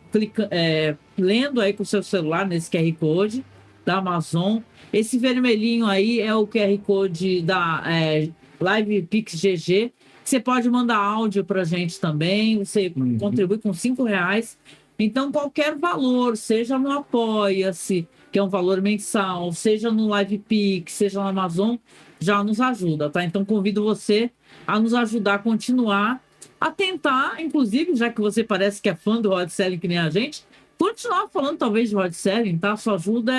lendo aí com o seu celular, nesse QR Code da Amazon. Esse vermelhinho aí é o QR Code da Live Pix GG. Você pode mandar áudio para a gente também. Você contribui com R$5. Então, qualquer valor, seja no Apoia-se, que é um valor mensal, seja no Live Pix, seja na Amazon, já nos ajuda, tá? Então, convido você a nos ajudar a continuar, a tentar, inclusive, já que você parece que é fã do Rod Serling, que nem a gente, continuar falando talvez de Rod Serling, tá? Sua ajuda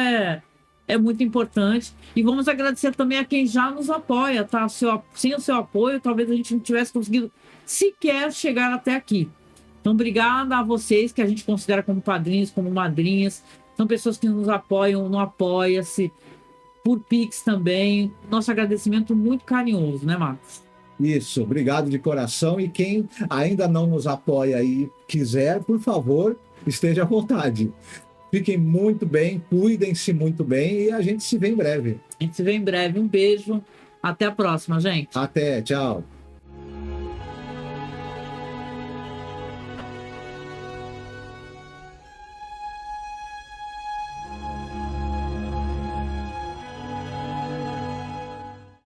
é muito importante. E vamos agradecer também a quem já nos apoia, tá? Sem o seu apoio, talvez a gente não tivesse conseguido sequer chegar até aqui. Então, obrigada a vocês que a gente considera como padrinhos, como madrinhas. São pessoas que nos apoiam no Apoia-se, por Pix também. Nosso agradecimento muito carinhoso, né, Marcos? Isso, obrigado de coração. E quem ainda não nos apoia e quiser, por favor, esteja à vontade. Fiquem muito bem, cuidem-se muito bem e a gente se vê em breve. A gente se vê em breve. Um beijo. Até a próxima, gente. Até, tchau.